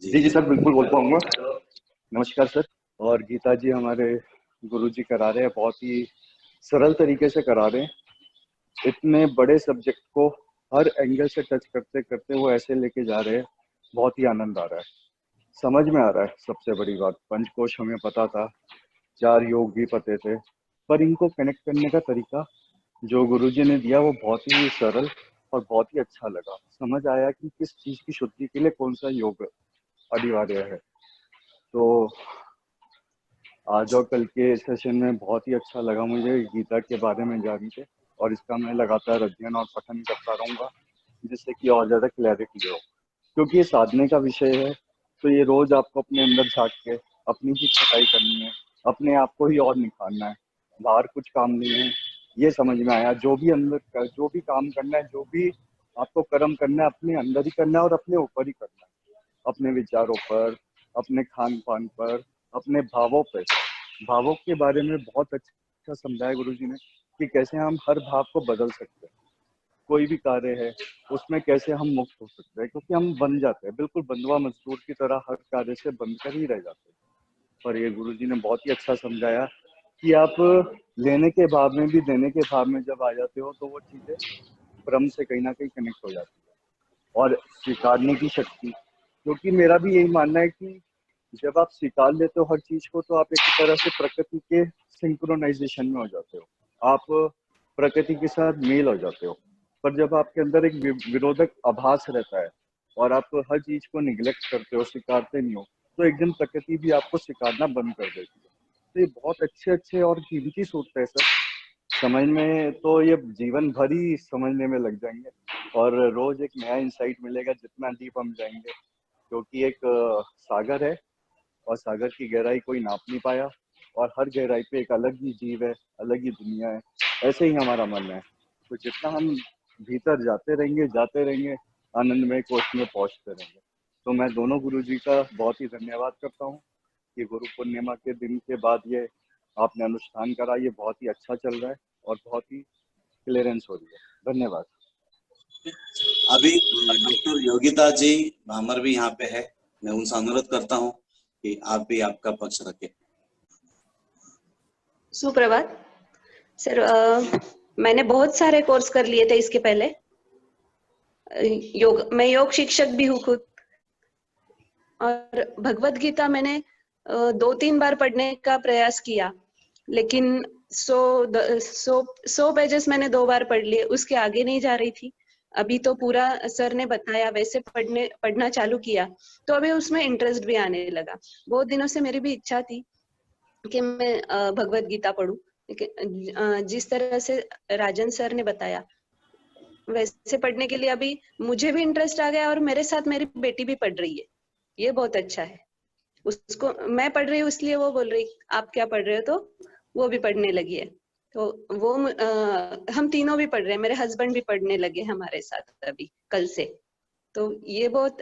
जी सर, बिल्कुल बोल पाऊंगा। नमस्कार सर। और गीता जी हमारे गुरुजी करा रहे हैं, बहुत ही सरल तरीके से करा रहे हैं। इतने बड़े सब्जेक्ट को हर एंगल से टच करते करते वो ऐसे लेके जा रहे हैं, बहुत ही आनंद आ रहा है, समझ में आ रहा है। सबसे बड़ी बात, पंचकोश हमें पता था, 4 योग भी पते थे, पर इनको कनेक्ट करने का तरीका जो गुरुजी ने दिया वो बहुत ही सरल और बहुत ही अच्छा लगा। समझ आया कि किस चीज की शुद्धि के लिए कौन सा योग अनिवार्य है। तो आज और कल के सेशन में बहुत ही अच्छा लगा मुझे गीता के बारे में जान के, और इसका मैं लगातार अध्ययन और पठन करता रहूंगा जिससे कि और ज्यादा क्लैरिटी हो, क्योंकि ये साधने का विषय है। तो ये रोज आपको अपने अंदर झांक के अपनी ही सफाई करनी है, अपने आप को ही और निखारना है, बाहर कुछ काम नहीं है। ये समझ में आया, जो भी अंदर जो भी काम करना है, जो भी आपको कर्म करना है, अपने अंदर ही करना है और अपने ऊपर ही करना है, अपने विचारों पर, अपने खान पान पर, अपने भावों पे। भावों के बारे में बहुत अच्छा समझाया गुरुजी ने कि कैसे हम हर भाव को बदल सकते हैं, कोई भी कार्य है उसमें कैसे हम मुक्त हो सकते हैं, क्योंकि हम बन जाते हैं बिल्कुल बंधुआ मजदूर की तरह, हर कार्य से बनकर ही रह जाते हैं। पर ये गुरुजी ने बहुत ही अच्छा समझाया कि आप लेने के भाव में भी देने के भाव में जब आ जाते हो तो वो चीजें ब्रह्म से कहीं ना कहीं कनेक्ट हो जाती है। और स्वीकारने की शक्ति, क्योंकि मेरा भी यही मानना है कि जब आप स्वीकार लेते हो हर चीज को तो आप एक तरह से प्रकृति के सिंक्रोनाइजेशन में हो जाते हो, आप प्रकृति के साथ मेल हो जाते हो। पर जब आपके अंदर एक विरोधक आभास रहता है और आप हर चीज को निग्लेक्ट करते हो, स्वीकारते नहीं हो, तो एक दिन प्रकृति भी आपको स्वीकारना बंद कर देती है। तो ये बहुत अच्छे अच्छे और कीमती सूत्र है सर, समझ में तो ये जीवन भर ही समझने में लग जाएंगे और रोज एक नया इंसाइट मिलेगा जितना डीप हम जाएंगे, क्योंकि एक सागर है और सागर की गहराई कोई नाप नहीं पाया, और हर गहराई पे एक अलग ही जीव है, अलग ही दुनिया है। ऐसे ही हमारा मन है, तो जितना हम भीतर जाते रहेंगे आनंदमय कोष में पहुंचते रहेंगे। तो मैं दोनों गुरुजी का बहुत ही धन्यवाद करता हूँ कि गुरु पूर्णिमा के दिन के बाद ये आपने अनुष्ठान करा, ये बहुत ही अच्छा चल रहा है और बहुत ही क्लियरेंस हो रही है। धन्यवाद। अभी डॉक्टर योगिता जी भामर भी यहाँ पे है, मैं उनसे अनुरोध करता हूँ कि आप भी आपका पक्ष रखें। सुप्रभात सर। मैंने बहुत सारे कोर्स कर लिए थे इसके पहले। मैं योग शिक्षक भी हूँ खुद, और भगवत गीता मैंने 2-3 बार पढ़ने का प्रयास किया, लेकिन 100 पेजेस मैंने 2 बार पढ़ लिए, उसके आगे नहीं जा रही थी। अभी तो पूरा सर ने बताया वैसे पढ़ना चालू किया, तो अभी उसमें इंटरेस्ट भी आने लगा। बहुत दिनों से मेरी भी इच्छा थी कि मैं भगवत गीता पढूं, लेकिन जिस तरह से राजन सर ने बताया वैसे पढ़ने के लिए अभी मुझे भी इंटरेस्ट आ गया, और मेरे साथ मेरी बेटी भी पढ़ रही है। ये बहुत अच्छा है। उसको मैं पढ़ रही हूँ इसलिए वो बोल रही आप क्या पढ़ रहे हो, तो वो भी पढ़ने लगी है। तो वो हम तीनों भी पढ़ रहे हैं, मेरे हस्बैंड भी पढ़ने लगे हमारे साथ अभी कल से। तो ये बहुत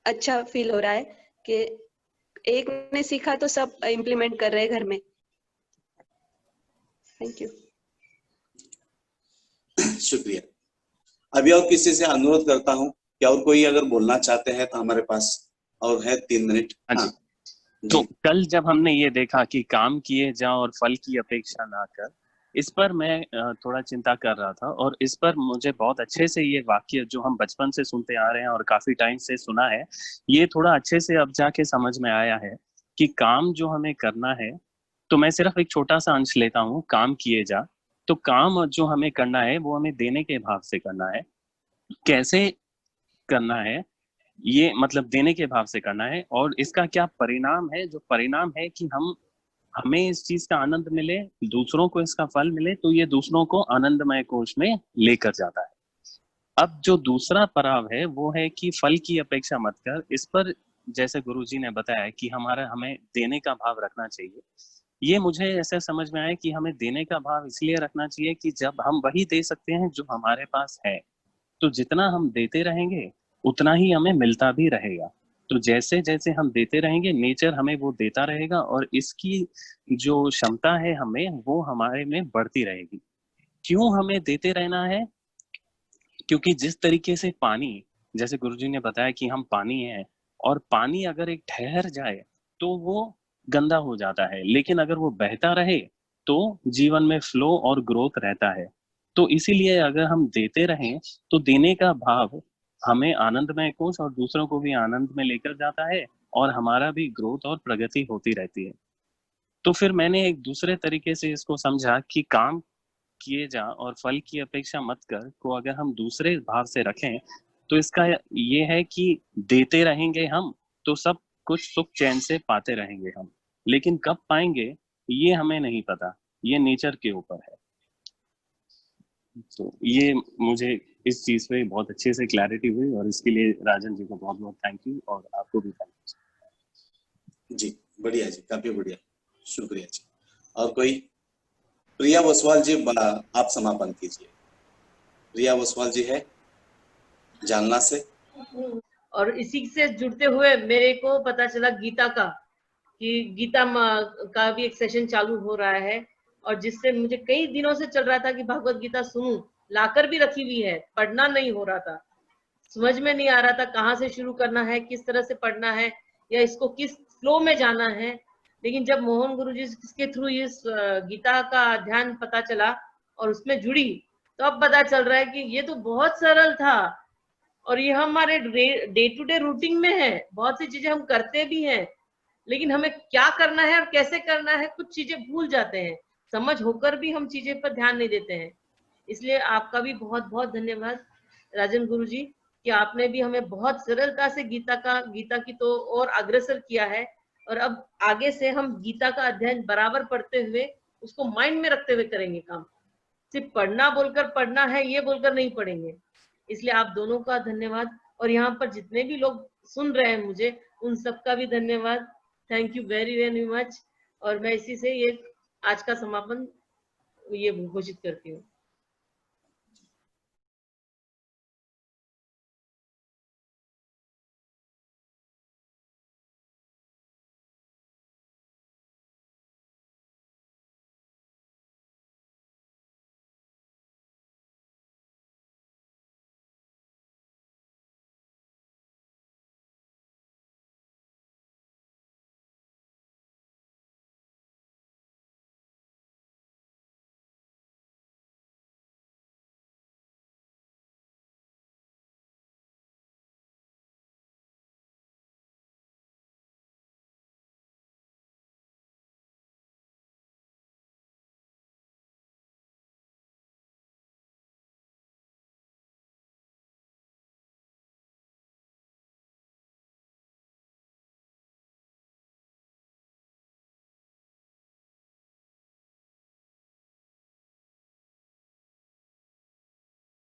अच्छा फील हो रहा है कि एक ने सीखा तो सब इम्प्लीमेंट कर रहे हैं घर में। Thank you. शुक्रिया। अभी और किसी से अनुरोध करता हूँ कि और कोई अगर बोलना चाहते हैं तो हमारे पास और है 3 मिनट। हाँ। तो कल जब हमने ये देखा कि काम किए जाओ और फल की अपेक्षा ना कर, इस पर मैं थोड़ा चिंता कर रहा था, और इस पर मुझे बहुत अच्छे से ये वाक्य जो हम बचपन से सुनते आ रहे हैं और काफी टाइम से सुना है, ये थोड़ा अच्छे से अब जाके समझ में आया है कि काम जो हमें करना है, तो मैं सिर्फ एक छोटा सा अंश लेता हूँ, काम किए जा। तो काम जो हमें करना है वो हमें देने के भाव से करना है। कैसे करना है, ये मतलब देने के भाव से करना है, और इसका क्या परिणाम है? जो परिणाम है कि हम हमें इस चीज का आनंद मिले, दूसरों को इसका फल मिले, तो ये दूसरों को आनंदमय कोश में लेकर जाता है। अब जो दूसरा पड़ाव है वो है कि फल की अपेक्षा मत कर। इस पर जैसे गुरुजी ने बताया कि हमें देने का भाव रखना चाहिए। ये मुझे ऐसा समझ में आया कि हमें देने का भाव इसलिए रखना चाहिए कि जब हम वही दे सकते हैं जो हमारे पास है, तो जितना हम देते रहेंगे उतना ही हमें मिलता भी रहेगा। तो जैसे जैसे हम देते रहेंगे नेचर हमें वो देता रहेगा, और इसकी जो क्षमता है हमें वो हमारे में बढ़ती रहेगी। क्यों हमें देते रहना है? क्योंकि जिस तरीके से पानी, जैसे गुरुजी ने बताया कि हम पानी हैं, और पानी अगर एक ठहर जाए तो वो गंदा हो जाता है, लेकिन अगर वो बहता रहे तो जीवन में फ्लो और ग्रोथ रहता है। तो इसीलिए अगर हम देते रहें तो देने का भाव हमें आनंदमय कोश और दूसरों को भी आनंद में लेकर जाता है, और हमारा भी ग्रोथ और प्रगति होती रहती है। तो फिर मैंने एक दूसरे तरीके से इसको समझा कि काम किए जा और फल की अपेक्षा मत कर को अगर हम दूसरे भाव से रखें तो इसका ये है कि देते रहेंगे हम तो सब कुछ सुख चैन से पाते रहेंगे हम, लेकिन कब पाएंगे ये हमें नहीं पता, ये नेचर के ऊपर है। तो ये मुझे इस चीज पे बहुत अच्छे से क्लैरिटी हुई, और इसके लिए राजन जी को बहुत बहुत थैंक यू, और आपको भी थैंक यू जी। बढ़िया जी, काफी बढ़िया, शुक्रिया जी। और कोई? प्रिया वसवाल जी, आप समापन कीजिए। प्रिया वसवाल जी है जालना से। और इसी से जुड़ते हुए मेरे को पता चला गीता का, कि गीता का भी एक सेशन चालू हो रहा है, और जिससे मुझे कई दिनों से चल रहा था कि भगवत गीता सुनूं, लाकर भी रखी हुई है, पढ़ना नहीं हो रहा था, समझ में नहीं आ रहा था कहाँ से शुरू करना है, किस तरह से पढ़ना है, या इसको किस फ्लो में जाना है। लेकिन जब मोहन गुरुजी के थ्रू इस गीता का अध्ययन पता चला और उसमें जुड़ी, तो अब पता चल रहा है कि ये तो बहुत सरल था, और ये हमारे डे टू डे रूटीन में है, बहुत सी चीजें हम करते भी हैं, लेकिन हमें क्या करना है और कैसे करना है कुछ चीजें भूल जाते हैं, समझ होकर भी हम चीजें पर ध्यान नहीं देते हैं। इसलिए आपका भी बहुत बहुत धन्यवाद राजन गुरुजी, कि आपने भी हमें बहुत सरलता से गीता की तो और अग्रसर किया है, और अब आगे से हम गीता का अध्ययन बराबर पढ़ते हुए उसको माइंड में रखते हुए करेंगे काम, सिर्फ पढ़ना बोलकर पढ़ना है ये बोलकर नहीं पढ़ेंगे। इसलिए आप दोनों का धन्यवाद, और यहाँ पर जितने भी लोग सुन रहे हैं मुझे, उन सबका भी धन्यवाद। Thank you very very much. और मैं इसी से ये आज का समापन ये घोषित करती हूँ।